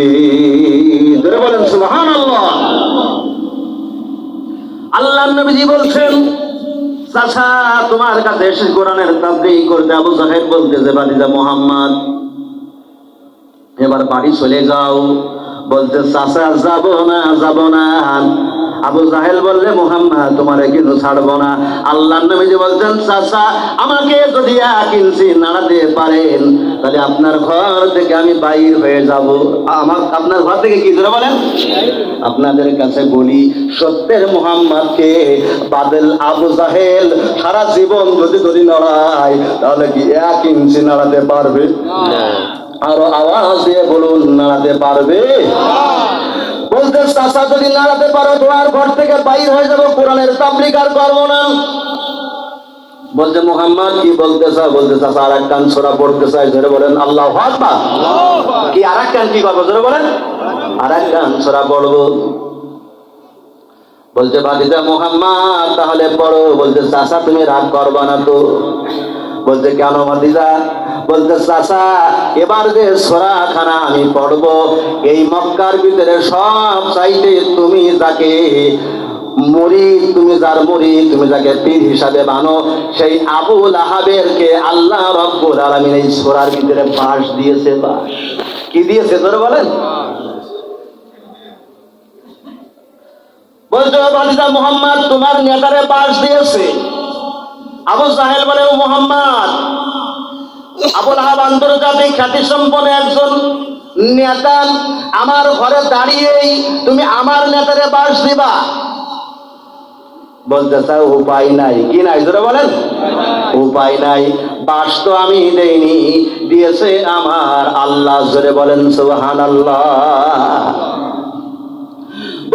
জোরে বলেন সুবহানাল্লাহ। আল্লাহর নবীজি বলছেন, চাচা তোমার কাছে এসে কোরআনের তাবলীগ করতে আবু জাহেল বলতেছে, ভাতিজা মুহাম্মদ এবার বাড়ি চলে যাও। বলতে, চাচা যাব না, যাব না। আবু জাহেল বললে, মুহাম্মদ তোমারে কিন্তু ছাড়বো না। আল্লাহর নবীজি বলছেন, চাচা আমাকে যদি 1 ইঞ্চি নাড়াতে পারেন তাহলে আপনার ঘর থেকে আমি বাইর হয়ে যাব। আপনার ঘর থেকে কি করে বলেন? আপনাদের কাছে বলি, সত্যের মুহাম্মদকে বাদল আবু জাহেল সারা জীবন যদি নড়ায় তাহলে কি 1 ইঞ্চি নাড়াতে পারবে? আরো আওয়াজ দিয়ে বলুন, নাড়াতে পারবে? বলতে, চাচা যদি নাড়াতে পারো তোমার ঘর থেকে বাইর হয়ে যাবো, কোরআনের তাবলীগ আর করবো না। বলতে, মুহাম্মদ কি বলতে চাও? বলতে, চাচা আর এক কান সূরা পড়তে চাই। জোরে বলেন আল্লাহু আকবার। কি আর এক কান কি করবো? জোরে বলেন, আর এক কান সূরা পড়বো। বলতে, ভাতিজা মুহাম্মদ তাহলে পড়ো। বলতে, চাচা তুমি রাগ করবা না তো? বলতে, কেন ভাতিজা? বলতে, চাচা এবার যে সূরা খানা আমি পড়বো, এই মক্কার ভিতরে সব চাইতে তুমি যাকে মুরিদ, তুমি যার মুরিদ, তুমি যাকে পীর হিসাবে মানো, সেই আবু লাহাবেরকে আল্লাহ রাব্বুল আলামিন এই সূরার ভিতরে বাস দিয়েছে। বাস কি দিয়েছে? জোরে বলেন। বলতে, ভাতিজা মুহাম্মদ তোমার নেতারে বাস দিয়েছে। আবু জাহেল বলে, ও মুহাম্মদ, আবু লাহাব আন্তর্জাতিক খ্যাতি সম্পন্ন একজন নেতা, আমার ঘরে দাঁড়িয়েই তুমি আমার নেতারে বাস দিবা? বলতে চাও উপায় নাই। কি নাই? জোরে বলেন, উপায় নাই। বাস তো আমি দেইনি, দিয়েছে আমার আল্লাহ। জোরে বলেন সুবহানাল্লাহ।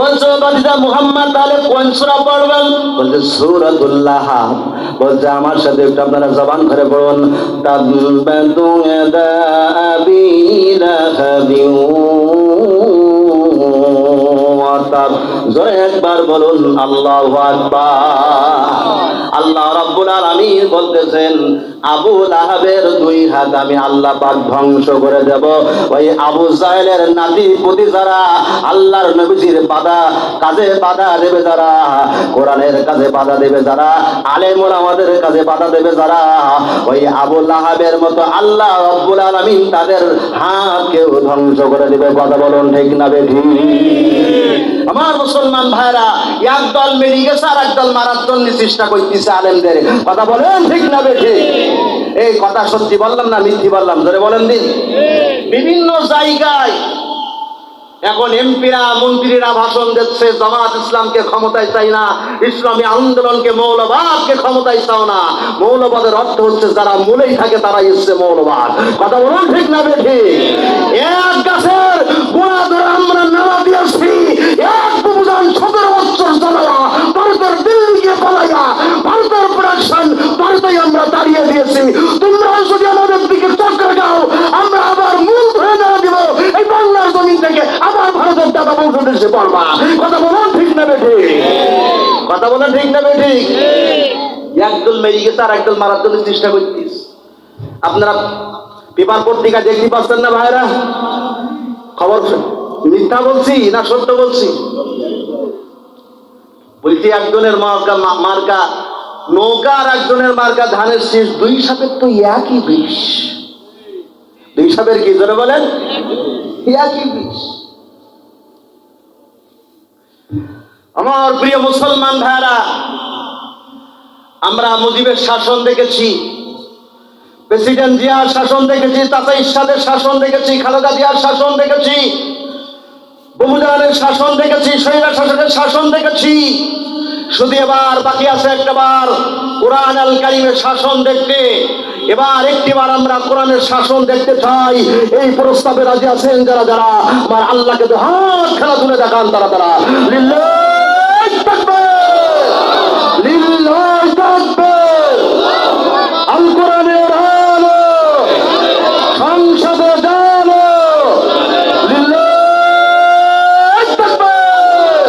বলছো, ভাতিজা মুহাম্মদ তাহলে কোন সূরা পড়বেন? বলছে, সূরাতুল লাহাব। বলছে, আমার সাথে একটু আপনারা জবান করে পড়ুন, তাব্বাতু ইয়াদা আবি লাহাবিন ওয়া তাব। জোরে একবার বলুন আল্লাহু আকবার। আল্লাহ রাব্বুল আলামিন বলতেছেন, আবু লাহাবের 2 হাত আমি আল্লাহ পাক ধ্বংস করে দেব। ওই আবু জাহেলের নাতি পুতি যারা আল্লাহর নবীজির কাজে বাধা দেবে, যারা কোরআনের কাজে বাধা দেবে, যারা আলেম ওলামাদের কাজে বাধা দেবে, যারা ওই আবু লাহাবের মতো আল্লাহ রাব্বুল আলামিন তাদের হাতকেও ধ্বংস করে দেবে। কথা বলুন ঠিক না বেঠিক? আমার মুসলমান ভাইরা, একদল মেরে গেছে আর একদল মারার জন্য চেষ্টা করতেছে আলেমদের। কথা বলেন ঠিক না বেঠিক? এই কথা সত্যি বললাম না মিথ্যি বললাম? ধরে বলেন দিন। বিভিন্ন জায়গায় এখন এমপিরা মন্ত্রীরা ভাষণ দিচ্ছে, জামাত ইসলামকে ক্ষমতায় চাই না, ইসলামী আন্দোলনকে, মৌলবাদকে ক্ষমতায় চাও না। মৌলবাদের অর্থ হচ্ছে যারা মূলেই থাকে তারাই হচ্ছে মৌলবাদ। কথা বলুন ঠিক না বেঠিক? এক গাছের গোড়া ধরে আমরা নাড়া দিয়েছি, এক বুঝান 17 বছর জ্বালায়া ভারতের দিল্লিকে পালাইয়া ভারতের প্রোডাকশন ভারতীয়
আমরা তাড়িয়ে দিয়েছি। তোমরা যদি আমাদের দিকে চক্র যাও, আমরা আবার মূল ধরে না দিব এই বাংলার জমিন থেকে, আবার ভারতের দাদা বংশদেশে পড়বা। কথা বলেন ঠিক না বেঠিক? কথা বলেন ঠিক না বেঠিক? একদল মেরে গেছে আর একদল মারার জন্য চেষ্টা করছিস। আপনারা পেপার পত্রিকা দেখতে পাচ্ছেন না ভাইরা? খবর মিথ্যা বলছি না সত্য বলছি? বলছি একজনের মার্কা নৌকা আর একজনের মার্কা ধানের শীষ, দুই সাপের তো একই বিষ। দুই সাপের কি ধরে বলেন? একই বিষ। আমার প্রিয় মুসলমান ভাইরা, আমরা মুজিবের শাসন দেখেছি, প্রেসিডেন্ট জিয়ার শাসন দেখেছি, চাচা ইরশাদের শাসন দেখেছি, খালেদা জিয়ার শাসন দেখেছি, বহুজানের শাসন দেখেছি, স্বৈরা শাসকের শাসন দেখেছি। শুধু এবার বাকি আছে একটাবার কোরআন আল কারীমের শাসন দেখতে। এবার একটিবার আমরা কোরআনের শাসন দেখতে চাই। এই প্রস্তাবে রাজি আছেন যারা যারা? আমার আল্লাহকে তো হাত খেলা তুলে দেখান তারা তারা। লিল্লাহি তাকবীর, লিল্লাহি তাকবীর। আল কোরআনের আলো সংসদে জানো, লিল্লাহি তাকবীর।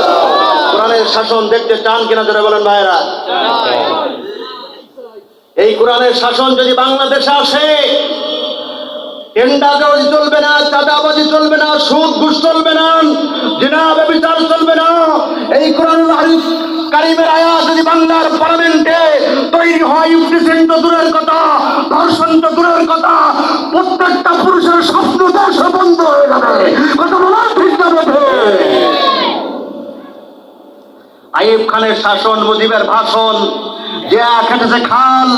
কোরআনের শাসন দেখতে চান কিনা যারা বলেন ভাইরা? এই কোরআনের শাসন যদি বাংলাদেশে আসে, টেন্ডারবাজি চলবে না, চাঁদাবাজি চলবে না, সুদ ঘুষ চলবে না, জিনা ব্যভিচার চলবে না। এই কোরআনুল কারীমের আয়াত যদি বাংলার পার্লামেন্টে তৈরি হয়, ইফতিজিং তো দূরের কথা, ধর্ষণ তো দূরের কথা, প্রত্যেকটা পুরুষের স্বপ্ন দর্শ বন্ধ হয়ে যাবে। কথা বলা ঠিক না বেঠে? আইয়ুব খানের শাসন, মুজিবের ভাষণ, যে খেটেছে খাল,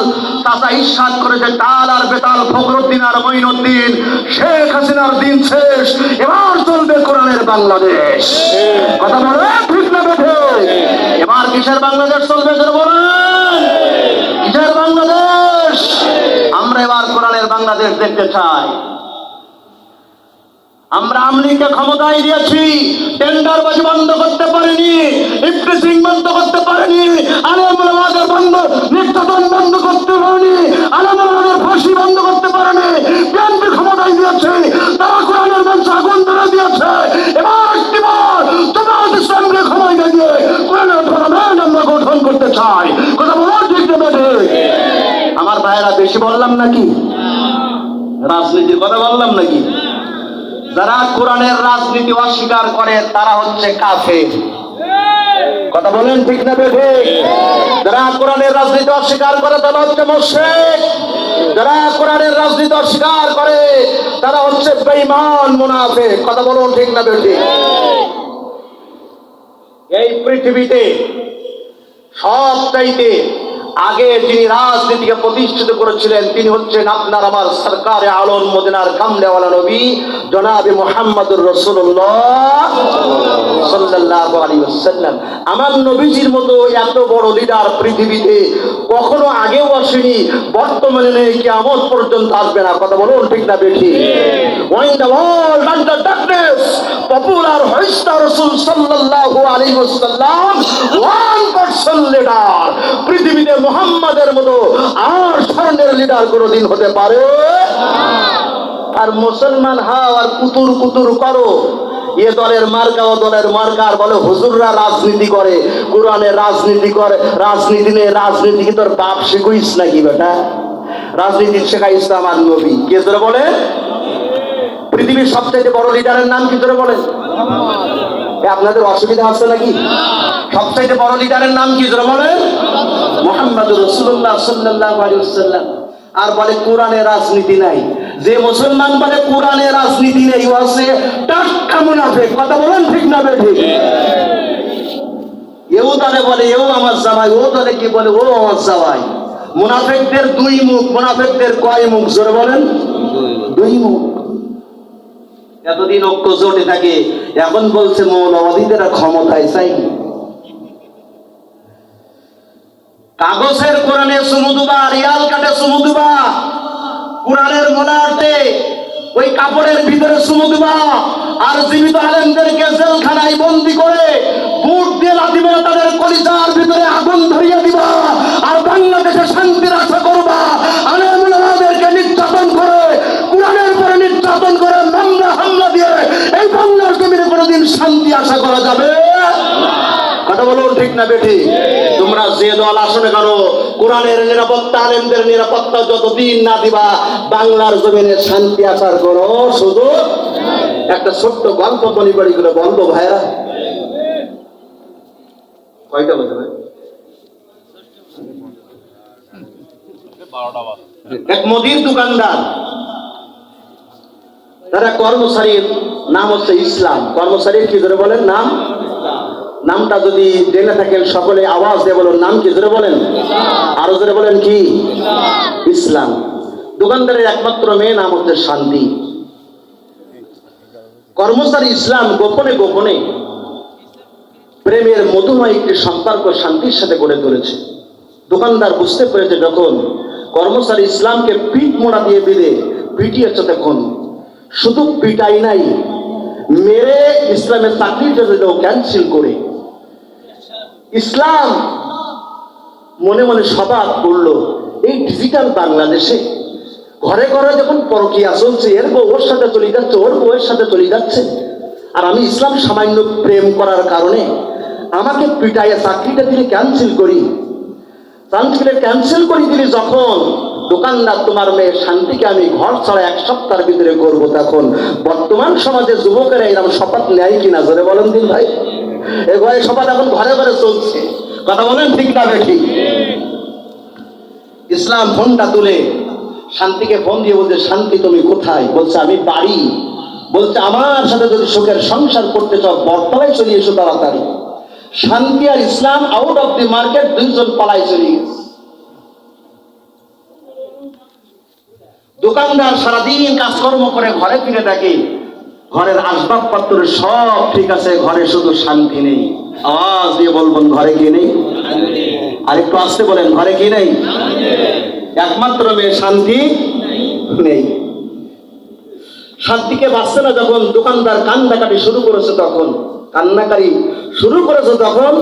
চাচা ইরশাদ করেছে তাল আর বেতাল, ফখরুদ্দিন আর মঈনুদ্দিন, শেখ হাসিনার দিন শেষ, এবার চলবে কোরআনের বাংলাদেশ। কথা বলে ঠিক না বেঠে? এবার কিসের বাংলাদেশ চলবে যারা বলেন? কিসের বাংলাদেশ? আমরা এবার কোরআনের বাংলাদেশ দেখতে চাই। আমরা আমলিকে ক্ষমতায় দিয়েছি, টেন্ডারবাজি বন্ধ করতে পারিনি, ইফতিজিং বন্ধ করতে পারিনি, আলেম ওলামাদের নির্যাতন বন্ধ করতে পারিনি, আলেম ওলামাদের ফাঁসি বন্ধ করতে পারেনি। বিএনপি ক্ষমতায় দিয়েছে, তারা কোরআনের মঞ্চে আগুন ধরে দিয়েছে। এবার একটিবার জামাত ইসলামকে ক্ষমতা দিয়ে কোরআনের পার্লামেন্ট আমরা গঠন করতে চাই। কথা বলা ঠিক না বেঠিক? আমার ভাইয়েরা, বেশি বললাম নাকি? রাজনীতির কথা বললাম নাকি? যারা কোরআনের রাজনীতি অস্বীকার করে তারা হচ্ছে কাফের। কথা বলেন ঠিক না বেঠিক? যারা কোরআনের রাজনীতি অস্বীকার করে তারা হচ্ছে মুশরিক। যারা কোরআনের রাজনীতি অস্বীকার করে তারা হচ্ছে বেঈমান, মুনাফিক। কথা বলুন ঠিক না বেঠিক? এই পৃথিবীতে সবচাইতে আগে যিনি রাজনীতিকে প্রতিষ্ঠিত করেছিলেন তিনি হচ্ছেন আপনার আমার সরকারে আলম মদিনার কামলেওয়ালা নবী জনাবে মুহাম্মদুর রাসূলুল্লাহ সাল্লাল্লাহু আলাইহি ওয়াসাল্লাম। আমার নবীজির মতো এত বড় লিডার পৃথিবীতে কখনো আগেও আসেনি, বর্তমানে নেই, কিয়ামত পর্যন্ত আসবে না। কথা বলুন ঠিক না বেঠিক? When the world under darkness, popular hoista Rasul sallallahu alaihi wasallam, one person leader. পৃথিবীতে মুহাম্মাদের মতো আর স্বর্ণের লিডার কোনদিন হতে পারে? আর মুসলমান হাও আর কুতুর কুতুর করো, এ দলের মার্কা ও দলের মার্কা, আর বলে হুজুররা রাজনীতি করে, কোরআনের রাজনীতি করে। রাজনীতি নেই, রাজনীতি কি তোর বাপ শিখুইস নাকি বেটা? রাজনীতি শেখাইছে আমার নবী। কে ধরে বলে? পৃথিবীর সবচেয়ে বড় লিডারের নাম কি ধরে বলেন? আপনাদের অসুবিধা আছে নাকি? সবচেয়ে বড় লিডারের নাম কি ধরে বলেন? মুহাম্মদুর রাসূলুল্লাহ সাল্লাল্লাহু আলাইহি ওয়াসাল্লাম। আর বলে কোরআনের রাজনীতি নাই। যে মুসলমান বলে কোরআনের রাজনীতি নেই ও আছে টাটকা মুনাফিক। কথা বলেন ঠিক না বেঠিক? এও তারে বলে এও আমার জামাই, ও তারে কি বলে ও আমার জামাই। মুনাফিকদের দুই মুখ। মুনাফিকদের কয় মুখ জোরে বলেন? দুই মুখ। এতদিন ঐক্য জোটে থাকে, এখন বলছে মৌলবাদীদের ক্ষমতায় চাই। কাগজের কোরআনে সুমুদুবা, রিয়াল কাটে সুমুদুবা, কোরআনের মোনার্তে ওই কাপড়ের ভিতরে চুমু দিবা, আর জীবিত আলেমদেরকে জেলখানায় বন্দি করে বুট দিয়ে লাথি মেরে তাদের কলিজার ভিতরে আগুন ধরিয়ে দিবা, আর বাংলাদেশে শান্তির আশা করবা। আলেম ওলামাদেরকে নির্যাতন করে, কোরআনের উপরে নির্যাতন করে, মামলা হামলা দিয়ে এই বাংলার জমিনে কোনোদিন শান্তি আশা করা যাবে? কথা বলুন ঠিক না বেঠি? তোমরা যে দল আসনে কেন, কোরআনের নিরাপত্তা, আলেমদের নিরাপত্তা যতদিন না দিবা, বাংলার জমিনে শান্তি আসার কোনো সুযোগ। একটা ছোট্ট গল্প বলি বলি করে বলবো ভাইরা। কয়টা বাজে ভাই? এক মুদির দোকানদার, তারা কর্মচারীর নাম হচ্ছে ইসলাম। কর্মচারীর কি ধরে বলেন নাম? নামটা যদি জেনে থাকেন সকলে আওয়াজ দিয়ে বলুন, নাম কি ধরে বলেন? আরো ধরে বলেন কি? ইসলাম। দোকানদারের একমাত্র মেয়ে নাম হচ্ছে শান্তি। কর্মচারী ইসলাম গোপনে গোপনে প্রেমের মধুময় একটি সম্পর্ক শান্তির সাথে গড়ে তুলেছে। দোকানদার বুঝতে পেরেছে যখন কর্মচারী ইসলামকে পিঠ মোড়া দিয়ে বেঁধে পিটিয়েছে, তখন শুধু পিটাই নাই, মেরে ইসলামের চাকরিটা ক্যান্সেল করে ইসলাম মনে মনে সবাক করলো, এই ডিজিটাল বাংলাদেশে ঘরে ঘরে যখন পরকীয়া চলছে, এর বউ ওর সাথে চলে যাচ্ছে, ওর বউয়ের সাথে চলে যাচ্ছে, আর আমি ইসলাম সামান্য প্রেম করার কারণে আমাকে পিটাইয়া চাকরিটা দিলে ক্যান্সেল করি। ক্যান্সেল করে দিলি যখন দোকানদার, তোমার মেয়ে শান্তিকে আমি ঘর ছাড়া 1 সপ্তাহের ভিতরে করবো, তখন বর্তমান সমাজে যুবকেরা এরকম শপথ নেয় কিনা জোরে বলেন দিন ভাই? এই ঘরে শপথ এখন ঘরে ঘরে চলছে। কথা বলেন ঠিক না ঠিক? ইসলাম ফোনটা তুলে শান্তিকে ফোন দিয়ে বলছে, শান্তি তুমি কোথায়? বলছে আমি বাড়ি। বলছে আমার সাথে যদি সুখের সংসার করতে চাও বটতলায় চলে এসো তাড়াতাড়ি। শান্তি আর ইসলাম আউট অফ দি মার্কেট, দুইজন পালাই চলে গেছে। দোকানদার সারাদিন কাজকর্ম করে ঘরে ফিরে থাকে, ঘরের আসবাবপত্র সব ঠিক আছে, ঘরে শুধু শান্তি নেই। আওয়াজ দিয়ে বলবেন ঘরে কি নেই? আরেকটু আসতে বলেন, ঘরে কি নেই? একমাত্র মেয়ে শান্তি নেই। শান্তিকে বাঁচছে না যখন দোকানদার কান্নাকাটি শুরু করেছে, তখন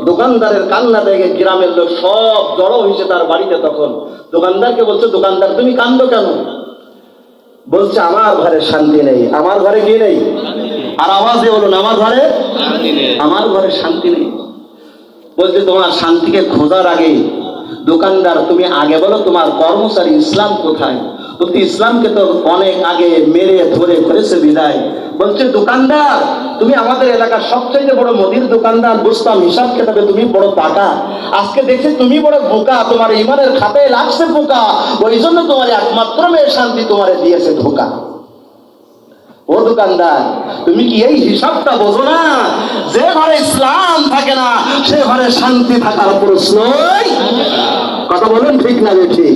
দোকানদারের কান্না দেখে গ্রামের লোক সব জড়ো হয়েছে তার বাড়িতে। তখন দোকানদারকে বলছে, দোকানদার তুমি কান্দো কেন? বলছে আমার ঘরে শান্তি নেই। আমার ঘরে কি নেই? আর আওয়াজ দিয়ে বলুন, আমার ঘরে শান্তি নেই। বলছে তোমার শান্তিকে খোঁজার আগে দোকানদার তুমি আগে বলো তোমার কর্মচারী ইসলাম কোথায়? বলতে ইসলামকে তো অনেক আগে মেরে ধরে করেছে বিদায়। বলছে দোকানদার তুমি আমাদের এলাকার সবচেয়ে বড় মুদির দোকানদার, বুঝতাম হিসাব কেতাবে তুমি বড় টাকা, আজকে দেখছি তুমি বড় বোকা, তোমার ইমানের খাতায় লাগছে পোকা, ওই জন্য তোমার একমাত্র মেয়ে শান্তি তোমারে দিয়েছে ধোকা। ও দোকানদার তুমি কি এই হিসাবটা বোঝো না? যে ঘরে ইসলাম থাকে না সে ঘরে শান্তি থাকার প্রশ্নই। কথা বলুন ঠিক না বেঠি?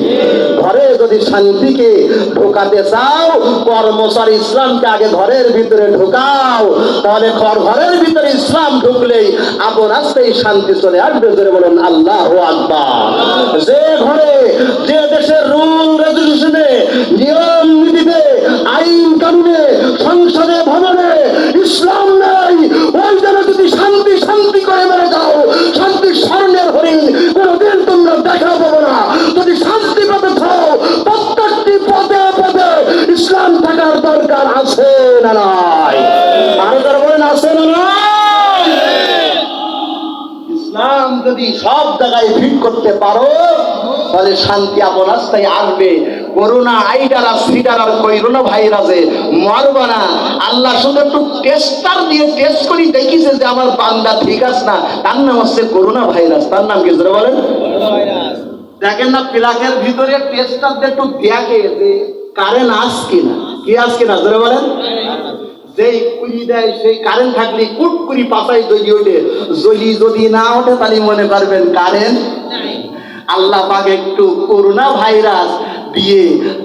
ঘরে যদি শান্তিকে ঢোকাতে চাও, কর্মচারী ইসলামকে আগে ঘরের ভিতরে ঢোকাও, তাহলে ঘরের ভিতরে ইসলাম ঢুকলেই আপন আসতেই শান্তি চলে আসবে। জোরে বলুন আল্লাহু আকবার। যে ঘরে, যে দেশের রুল রেগুলেশনে, নিয়ম নীতিতে, আইন কানুনে, সংসদে ভবনে ইসলাম নাই, ওই জায়গায় যদি শান্তি শান্তি করে মেরে যাও, শান্তির স্বর্ণের হরিণ কোনদিন তোমরা দেখা পাবো না। যদি শান্তি পেতে চাও প্রত্যেকটি পদে পদে ইসলাম থাকার দরকার আছে না নাই? আরো যারা বলেন আছে না নাই? ইসলাম যদি সব জায়গায় ফিট করতে পারো তাহলে শান্তি আপন রাস্তায় আসবে। করোনা আইডারা সিডার আর করোনা ভাইরাসে মরবা না। আল্লাহ শুধু একটু টেস্টার দিয়ে টেস্ট করি দেখিছে যে আমার বান্দা ঠিক আছে না, তার নাম হচ্ছে করোনা ভাইরাস। তার নাম কি জোরে বলেন? দেখেন না প্লাকের ভিতরে টেস্টার দিয়ে একটু দেখে যে কারেন্ট আসে কিনা, কি আসে কিনা, জোরে বলেন? যেই কুড়ি দেয় সেই কারেন্ট থাকলে কুট কুড়ি পাশায় জ্বলি ওঠে, জ্বলি যদি না ওঠে তাহলে মনে করবেন কারেন্ট। আল্লাহ পাক একটু করোনা ভাইরাস দিয়ে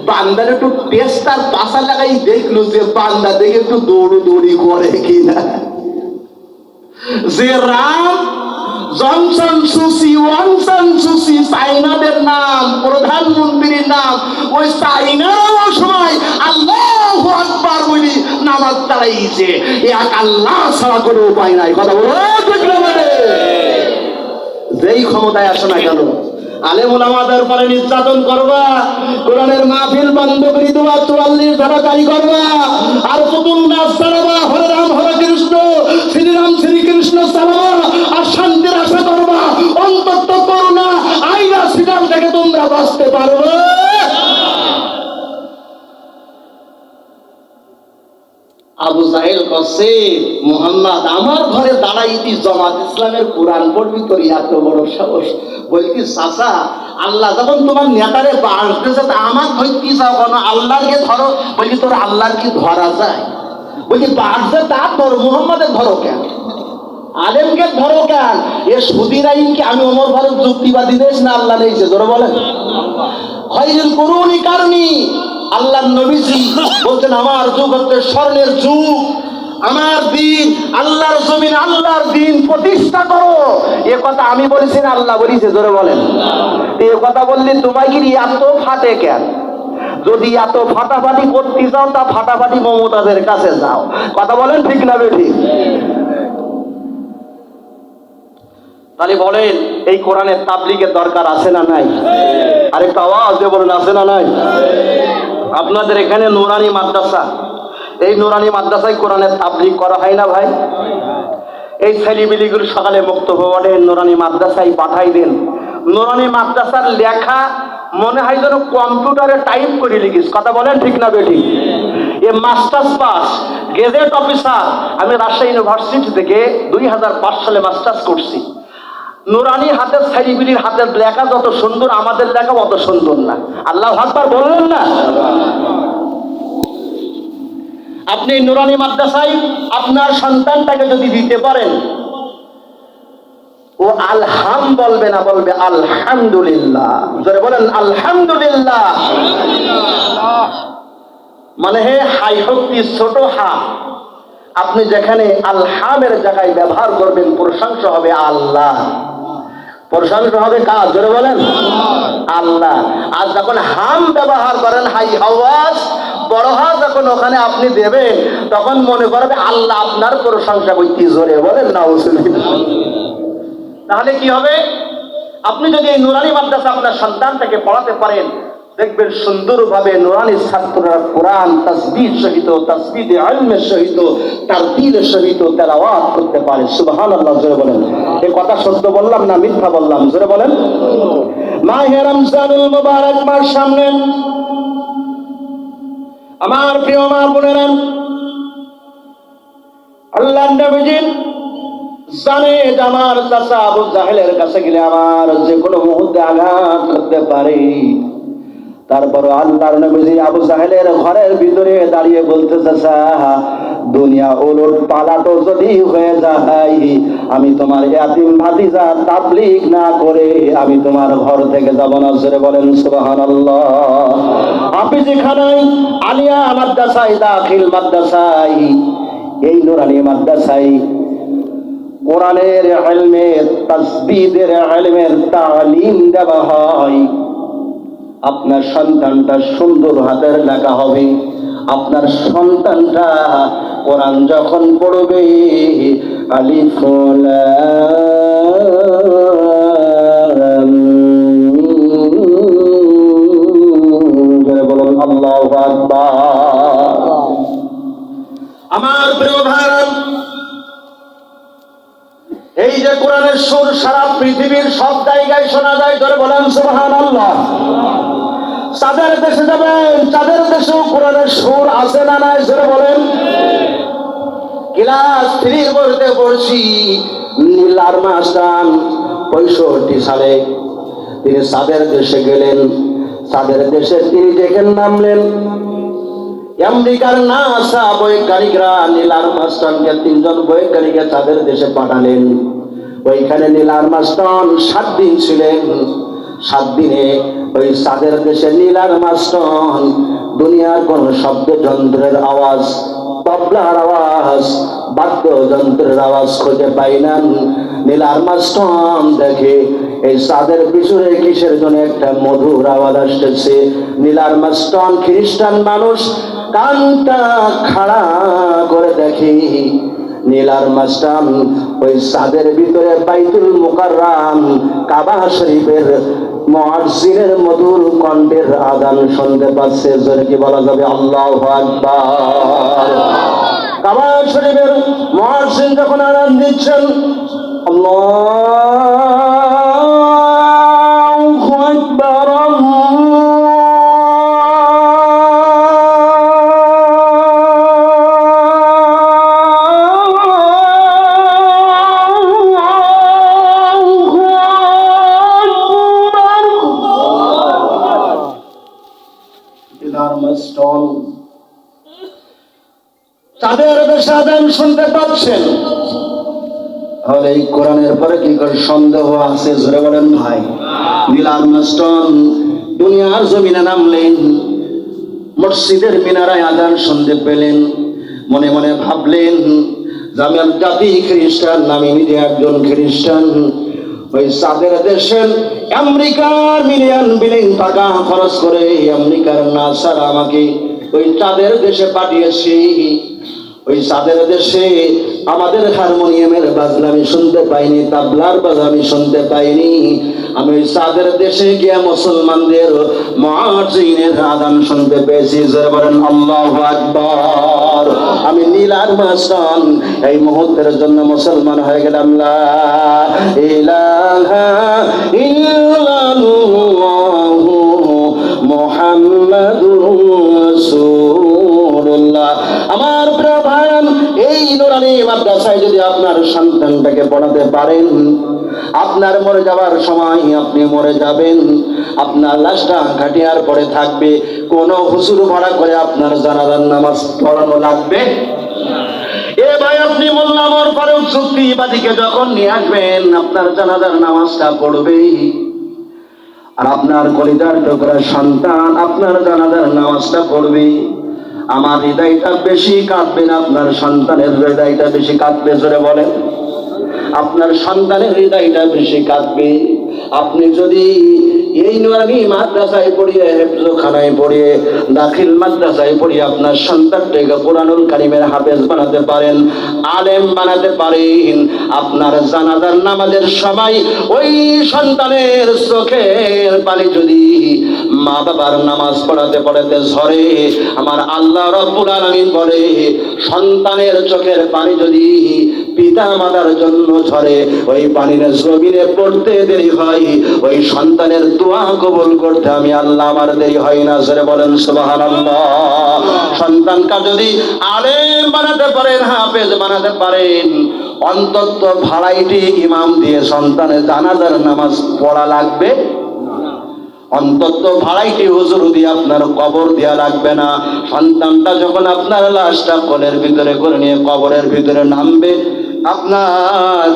বান্দার একটু টেস্টার পাশা লাগাই দেখলো যে বান্দা দেখে একটু দৌড়ি করে কিনা। যে রাম জনসন সুসি ওয়ানসন সুসি চাইনাদের নাম, প্রধানমন্ত্রীর নাম, ওই চাইনারও সময় আল্লাহু নামাজ চালাইছে, এক আল্লাহ ছাড়া কোনো উপায় নাই। কথা বলো ঠিক না মানে? যেই ক্ষমতায় আসে না কেন, আলেম ওলামাদের উপরে নির্যাতন করবা, কোরআনের মাহফিল বন্ধ করে দেওয়া, 44 ধারা জারি করবা, আর পুতুল নাচ চালাবা, হরে রাম হরে কৃষ্ণ, শ্রীরাম শ্রীকৃষ্ণ চালাবা, আর শান্তির আশা করবা, অন্তত করুণা আইনা সিটাল থেকে তোমরা বাঁচতে পারবে। আবু জাহেল কসে, মোহাম্মদ আমার ঘরে দাঁড়াইতি, জামাত ইসলামের কোরআন পড়বি, তোর এত বড় সাহস? বলতি চাচা, আল্লাহ যখন তোমার নেতারে বাসতেছে, তা আমার ধরতে চাও কেন? আল্লাহকে ধরো। বলছি তোর আল্লাহর কি ধরা যায়? বলছি বাসতে তা তোর, মোহাম্মদের ধরো কেন? আলেমকে ধরো কেন? এ সুদির আইনকে আমি ওমর ফারুক যুক্তিবাদী দেশ না আল্লাহ নেইছে? ধরো বলেন। খায়রুল কুরুনি কারনি, আল্লাহর নবীজি বলছেন আমার যুগ হচ্ছে স্বর্ণের যুগ, আমার দিন, আল্লাহর জমিন, আল্লাহর দিন প্রতিষ্ঠা করো। এ কথা আমি বলেছি না আল্লাহ বলেছে? জোরে বলেন। এ কথা বললে তোমায় কি এত ফাটে কেন? যদি এত ফাটাফাটি করতে চাও, তা ফাটাফাটি মমতাজের কাছে যাও। কথা বলেন ঠিক না বেঠিক? তাহলে বলেন, এই কোরআনের তাবলীগের দরকার আছে না নাই? আরেকটা আওয়াজ দিয়ে বলেন, আছে না নাই? আপনাদের এখানে নুরানি মাদ্রাসা, এই নুরানি মাদ্রাসায় কোরআনের তাবলীগ করা হয় না ভাই? এই ছেলেবিলিগুলো সকালে মুক্তব ওয়ার্ডে নুরানি মাদ্রাসায় পাঠাই দেন। নুরানি মাদ্রাসার লেখা মনে হয় যেন কম্পিউটারে টাইপ করে লিখিস। কথা বলেন ঠিক না বেঠিক? এ মাস্টার্স পাস, গেজেট অফিসার। আমি রাজশাহী ইউনিভার্সিটি থেকে 2005 সালে মাস্টার্স করছি। নুরানি হাতের ছেলেবিলির হাতের লেখা যত সুন্দর, আমাদের লেখা অত সুন্দর না। আল্লাহু আকবার বললেন না? আপনি নুরানি মাদ্রাসায় আপনার সন্তানটাকে যদি দিতে পারেন, ও আলহাম বলবে না, বলবে আলহামদুলিল্লাহ। জোরে বলেন আলহামদুলিল্লাহ। মানে হে হাই শক্তি ছোট হা, আপনি যেখানে আলহামের জায়গায় ব্যবহার করবেন, প্রশংসা হবে আল্লাহ। প্রশংসা হবে কার? জোরে বলেন আল্লাহ। আর যখন হাম ব্যবহার করেন, হাই হাওয়াজ, বড় হা যখন ওখানে আপনি দেবেন, তখন মনে করবে আল্লাহ আপনার প্রশংসা করতে। জোরে বলেন না? তাহলে কি হবে? আপনি যদি এই নুরানি মাদ্রাসা আপনার সন্তানটাকে পড়াতে পারেন, দেখবেন সুন্দরভাবে নুরানি ছাত্ররা কোরআন তাসবিহ সহিত, তাসবিহ ইলমের সহিত, তারতিলের সহিত তেলাওয়াত করতে পারে। সুবহানাল্লাহ। জোরে বলেন। এই কথা সত্য বললাম না মিথ্যা বললাম? জোরে বলেন। মাহে রমজানুল মুবারক মাস সামনে, আমার প্রিয় মা বোনেরা, আল্লাহর নবীজি জানে আমার চাচা আবু জাহেলের কাছে গেলে আমার যে কোনো মুহূর্তে আঘাত করতে পারে। তারপর আল্লাহর নবীজি আবু জাহেলের ঘরের ভিতরে দাঁড়িয়ে বলতে, চাচা দুনিয়া ওলট পালাটো যদি হয়ে যায়, আমি তোমার ইয়াতিম ভাতিজা তাবলীগ না করে আমি তোমার ঘর থেকে যাব না। জোরে বলেন সুবহানাল্লাহ। হাফিজখানায়, আলিয়া মাদ্রাসায়, দাখিল মাদ্রাসায়, এই নুরানি মাদ্রাসায় কোরআনের ইলমের, তাসবিহের ইলমের তালিম দেওয়া হয়। আপনার সন্তানটা সুন্দর হাতের লেখা হবে। আপনার সন্তানটা কোরআন যখন পড়বে, আলিফ লাম মিম, বলুন আল্লাহু আকবার। আমার প্রিয় ভাইরা, এই যে কোরআনের সুর সারা পৃথিবীর সব জায়গায় শোনা যায়। ধরে বলেন সুবহানাল্লাহ। চাঁদের দেশে যাবেন, চাঁদের দেশেও কোরআনের সুর আছে না নাই? ধরে বলেন। ক্লাস 3 পড়তে পড়ছি, নীল আর্মস্ট্রং 65 সালে তিনি চাঁদের দেশে গেলেন। চাঁদের দেশে তিনি যেখানে নামলেন, আমেরিকার নাসা বৈজ্ঞানিকরা নীল আর্মস্ট্রংকে, 3 জন বৈজ্ঞানিককে চাঁদের দেশে পাঠালেন। ওইখানে নীল আর্মস্ট্রং 7 দিন ছিলেন। 7 দিনে ওই চাঁদের দেশে নীল আর্মস্ট্রং দুনিয়ার কোন শব্দ যন্ত্রের আওয়াজ, তবলার আওয়াজ, বাদ্যযন্ত্রের আওয়াজ খুঁজে পাইলেন। নীল আর্মস্ট্রং দেখে এই চাঁদের পিছনে কিসের জন্য একটা মধুর আওয়াজ আসতেছে। নীল আর্মস্ট্রং খ্রিস্টান মানুষ কানটা খাড়া করে দেখি, নীল আর্মস্ট্রং ওই চাঁদের ভিতরে বাইতুল মুকাররম কাবা শরীফের মুয়াজ্জিনের মধুর কণ্ঠের আযান শুনতে পাচ্ছে। জোরে কি বলা যাবে আল্লাহু আকবার? কাবা শরীফের মুয়াজ্জিন যখন আযান দিচ্ছেন, আল্লাহু আকবার চাঁদের দেশে আযান শুনতে পাচ্ছেন। তাহলে এই কোরআনের পরে কি করে সন্দেহ আছে? জোরে বলেন ভাই। নীল আর্মস্ট্রং দুনিয়ার জমিনে নামলেন, মসজিদের মিনারায় আযান শুনতে পেলেন, মনে মনে ভাবলেন যে আমি জাতি খ্রিস্টান, আমি নিজে একজন খ্রিস্টান। ওই চাঁদের দেশে আমেরিকার মিলিয়ন বিলিয়ন টাকা খরচ করে আমেরিকার নাসার আমাকে ওই চাঁদের দেশে পাঠিয়েছি। ওই চাঁদের দেশে আমাদের হারমোনিয়ামের বাজনা আমি শুনতে পাইনি, তাবলার বাজনা আমি শুনতে পাইনি। আমি ওই চাঁদের দেশে গিয়ে মুসলমানদের মুয়াজ্জিনের আযান শুনতে পেয়েছি। জোরে বলেন আল্লাহু আকবার। আমি নীল আর্মস্ট্রং এই মুহূর্তের জন্য মুসলমান হয়ে গেলাম। লা ইলাহা ইল্লাল্লাহু মুহাম্মাদুর রাসূলুল্লাহ। আমার প্রিয় ভাইরা, এই নুরানি মাদ্রাসায় যদি আপনার সন্তানটাকে পড়াতে পারেন, আপনার মরে যাওয়ার সময় আপনি মরে যাবেন, আপনার লাশটা খাটিয়ার পরে থাকবে, কোন হুজুর ভাড়া করে আপনার জানাজার নামাজ পড়ানো লাগবে? এ ভাই, আপনি মোল্লা মর পরেও চুক্তিবাদীকে যখন নিয়ে আসবেন, আপনার জানাজার নামাজটা পড়বেই। আর আপনার কলিজার টুকরা সন্তান আপনার জানাজার নামাজটা পড়বে। আমার হৃদয়টা বেশি কাঁদবে না আপনার সন্তানের হৃদয়টা বেশি কাঁদবে? জোরে বলেন। আপনার সন্তানের হৃদয়টা বেশি কাঁদবে। আপনি যদি এই নুরানি মাদ্রাসায় পড়িয়ে, হেফজখানায় পড়িয়ে, দাখিল মাদ্রাসায় পড়িয়ে আপনার সন্তানটাকে কুরআনুল কারীমের হাফেজ বানাতে পারেন, আলেম বানাতে পারেন, আপনার জানাজার নামাজের সময় ওই সন্তানের চোখের পানি যদি মা বাবার নামাজ পড়াতে পড়াতে ঝরে, আমার আল্লাহ রাব্বুল আলামিন বলে, সন্তানের চোখের পানি যদি পিতা মাতার জন্য ঝরে, ওই পানির জমিনে পড়তে দেরি হয়, ওই সন্তানের দোয়া কবুল করতে আমি আল্লাহ আমার দেরি হয় না। জোরে বলেন সুবহানাল্লাহ। সন্তানকে যদি আলেম বানাতে পারেন, হাফেজ বানাতে পারেন, অন্তত ভাড়াইটি ইমাম দিয়ে সন্তানের জানাজার নামাজ পড়া লাগবে। অন্তত ভাড়াইটি হুজুর দিয়ে আপনার কবর দেয়া লাগবে না। সন্তানটা যখন আপনার লাশটা কোলের ভিতরে করে নিয়ে কবরের ভিতরে নামবে, আপনার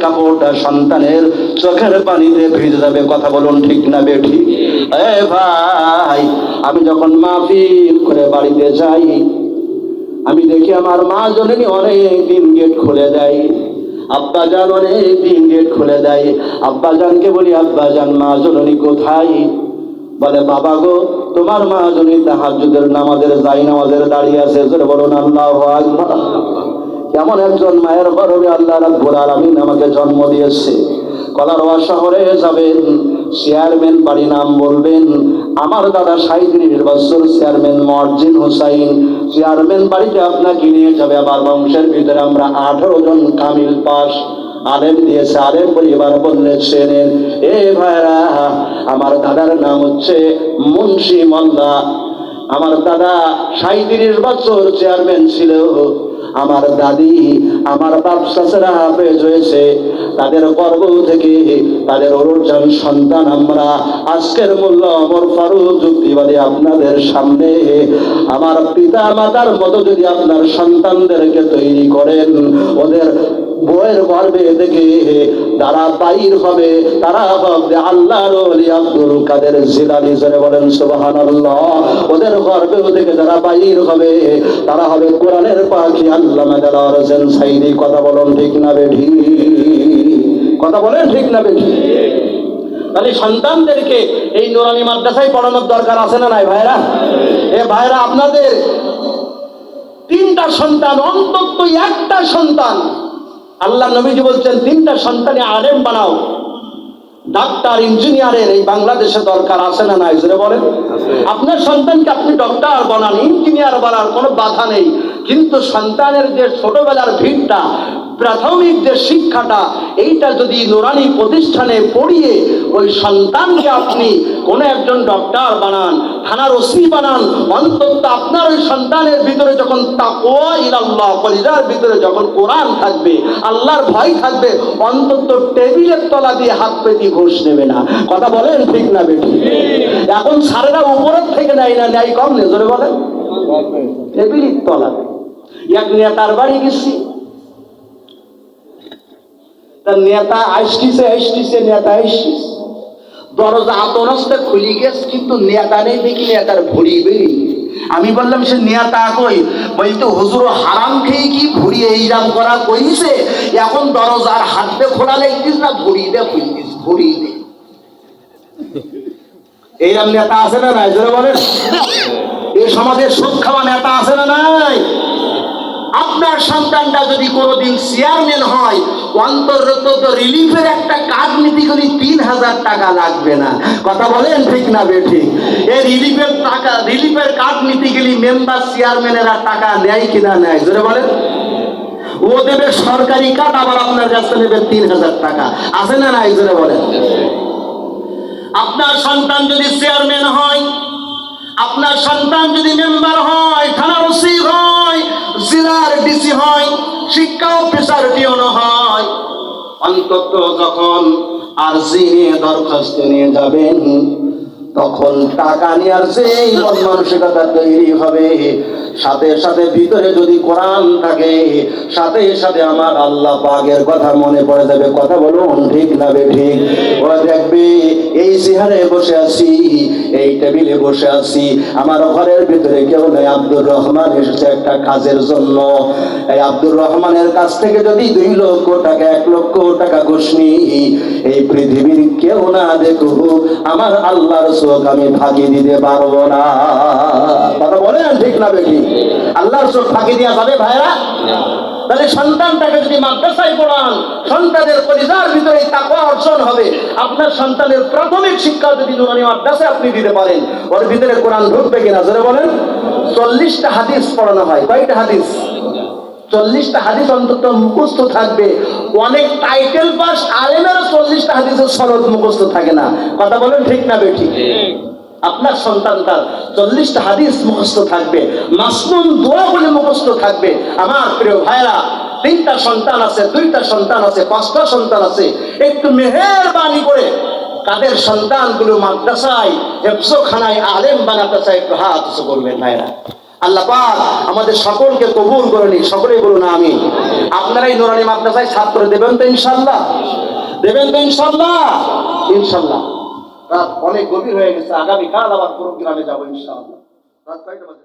কাপড়টা সন্তানের চোখের পানিতে ভিজে যাবে। কথা বলুন ঠিক না বেঠিক? এ ভাই, আমি যখন মাহফিল করে বাড়িতে যাই, আমি দেখি আমার মা জননী অনেক দিন গেট খুলে দেয়, আব্বা জান অনেক দিন গেট খুলে দেয়। আব্বা জানকে বলি, আব্বা জান মা জননী কোথায়? বলে, বাবা গো, তোমার মা জননী তাহাজ্জুদের নামাজের নামাজের দাঁড়িয়ে আছে। জোরে বলুন আল্লাহু আকবার। কেমন একজন মায়ের গর্ভে আল্লাহ রাব্বুল আলামিন আমাকে জন্ম দিয়েছে। কলারোয়া শহরে যাবেন, চেয়ারম্যান বাড়ি নাম বলবেন, আমার দাদা 37 বছর চেয়ারম্যান মুয়াজ্জিন হোসাইন, চেয়ারম্যান বাড়িতে আপনাকে নিয়ে যাবে। আবার বংশের ভিতরে আমরা 18 জন কামিল পাস আলেম দিয়েছে। আলেম পরিবার বললে চেনেন? এ ভাইরা, আমার দাদার নাম হচ্ছে মুন্সি মোল্লা। আমার দাদা 37 বছর চেয়ারম্যান ছিল। আমার দাদি, আমার বাপ চাচারা হাফেজ হয়েছে। তাদের গর্ভ থেকে তাদের অরুণ সন্তান আমরা আজকের মূল্য অমর ফারুক যুক্তিবাদী আপনাদের সামনে আমার পিতা মাতার মতো যদি আপনার সন্তানদেরকে তৈরি করেন, ওদের বইয়ের গর্ভে থেকে তারা বাইর হবে, তারা হবে আল্লাহর ওলি আব্দুল কাদের জিলানী। জোরে বলেন সুবহানাল্লাহ। ওদের গর্ভে থেকে যারা বাইর হবে, তারা হবে কোরআনের পাখি আল্লামা দেলাওয়ার হোসেন সাইদি। কথা বলুন ঠিক না বেঠিক? কথা বলেন ঠিক না বেঠিক? তাহলে সন্তানদেরকে এই নুরানি মাদ্রাসায় পড়ানোর দরকার আছে না নাই ভাইরা? এ ভাইরা, আপনাদের 3টা সন্তান, অন্তত একটা সন্তান, আল্লাহ নবীজি বলছেন 3টা সন্তানে আলেম বানাও। ডাক্তার, ইঞ্জিনিয়ারের এই বাংলাদেশে দরকার আছে না নাই? জোরে বলেন। আপনার সন্তানকে আপনি ডক্টর বানান, ইঞ্জিনিয়ার বানান, কোনো বাধা নেই, কিন্তু সন্তানের যে ছোটবেলার ভিড়টা, প্রাথমিক যে শিক্ষাটা, এইটা যদি নুরানি প্রতিষ্ঠানে পড়িয়ে ওই সন্তানকে আপনি কোনো একজন ডক্টর বানান, থানার ওসি বানান, অন্তত আপনার ওই সন্তানের ভিতরে যখন তাকওয়া ইলাল্লাহ, কলিজার ভিতরে যখন কোরআন থাকবে, আল্লাহর ভয় থাকবে, অন্তত টেবিলের তলা দিয়ে হাত পেতে ঘুষ নেবে না। কথা বলেন ঠিক না বেঠিক? এখন সারেরা উপরের থেকে নেয় না, নেয় কম নেই, জোরে বলেন। টেবিলের তলাতে এক নেতার বাড়ি গেছি, তার নেতা আসটিছে, নেতা আসছিস, দরজা আতনস্তে খুলি গেছে, কিন্তু নেতা নেই, দেখি নেতার ভরি বেরি। আমি বললাম সে নেতা কই? বলতো হুজুর হারাম খেয়ে কি ভরি এইরাম করা কইছে, এখন দরজার হাতে খোলা লাগতিস না, ভরি দে খুলতিস, ভরি দে। এইরাম নেতা আছে না নাই? জোরে বলেন। এই সমাজের সুদ খাওয়া নেতা আছে না নাই? আপনার সন্তানটা যদি কোনোদিন চেয়ারম্যান হয়, অন্তত রিলিফের একটা কার্ড নিতে গেলে 3000 টাকা লাগবে না। কথা বলেন ঠিক না বেঠিক? এই রিলিফের কার্ড নিতে গেলে মেম্বার চেয়ারম্যানেরা টাকা নেয় কিনা নেয়? জোরে বলেন। ও দেবে সরকারি কার্ড, আবার আপনার কাছে নেবে 3000 টাকা। আছে না নাই? জোরে বলেন। আপনার সন্তান যদি চেয়ারম্যান হয়, আপনার সন্তান যদি মেম্বার হয়, থানার ওসি হয়, জেলার ডিসি হয়, শিক্ষা অফিসার টিওনো হয়, অন্তত যখন আরজি নিয়ে দরখাস্ত নিয়ে যাবেন, তখন টাকা নেওয়ার সেই মন মানসিকতা তৈরি হবে, সাথে সাথে ভিতরে যদি কোরআন থাকে, সাথে সাথে আমার আল্লাহ পাকের কথা মনে পড়ে যাবে। কথা বলুন ঠিক না বেঠিক? ওরা দেখবে এই চেহারে বসে আছি, এই টেবিলে বসে আছি, আমার ঘরের ভিতরে কেউ নেই, আব্দুর রহমান এসেছে একটা কাজের জন্য। এই আব্দুর রহমানের কাছ থেকে যদি 2 লক্ষ টাকা, 1 লক্ষ টাকা ঘুষ নিই, এই পৃথিবীর কেউ না দেখুক, আমার আল্লাহর চোখ আমি ফাঁকি দিতে পারবো না। কথা বলেন ঠিক না বেঠিক? আল্লাহর চোখ ফাঁকি দেওয়া যাবে ভাইরা? তাহলে সন্তানটাকে যদি মাদ্রাসায় পড়ান, সন্তানের কলিজার ভিতরে তাকওয়া অর্জন হবে। আপনার সন্তানের প্রাথমিক শিক্ষা যদি নুরানি মাদ্রাসায় আপনি দিতে পারেন, ওর ভিতরে কোরআন ঢুকবে কিনা? জোরে বলেন। 40টা হাদিস পড়ানো হয়। কয়টা হাদিস? 40টা হাদিস অন্তত মুখস্থ থাকবে। অনেক টাইটেল পাস আলেমেরও 40টা হাদিসের সনদ মুখস্থ থাকে না। কথা বলেন ঠিক না বেঠিক? আপনার সন্তান তার 40টা হাদিস মুখস্থ থাকবে, মাসনুন দোয়া বলে মুখস্থ থাকবে। আমার প্রিয় ভাইরা, 3টা সন্তান আছে, 2টা সন্তান আছে, 5টা সন্তান আছে, একটু মেহেরবানি করে তাদের সন্তানগুলো মাদ্রাসায়, হেফজখানায় আলেম বানাতে চায়, একটু হাত উঁচু করবেন ভাইরা। আল্লাহ পাক আমাদের সকলকে কবুল করে নিক। সকলেই বলুন আমিন। আপনারা এই নুরানি মাদ্রাসায় ছাত্র দেবেন তো ইনশাআল্লাহ? দেবেন তো ইনশাআল্লাহ? ইনশাআল্লাহ। রাত অনেক গভীর হয়ে গেছে, আগামীকাল আবার প্রোগ্রামে যাবো ইনশাআল্লাহ। রাত কয়টা বাজে?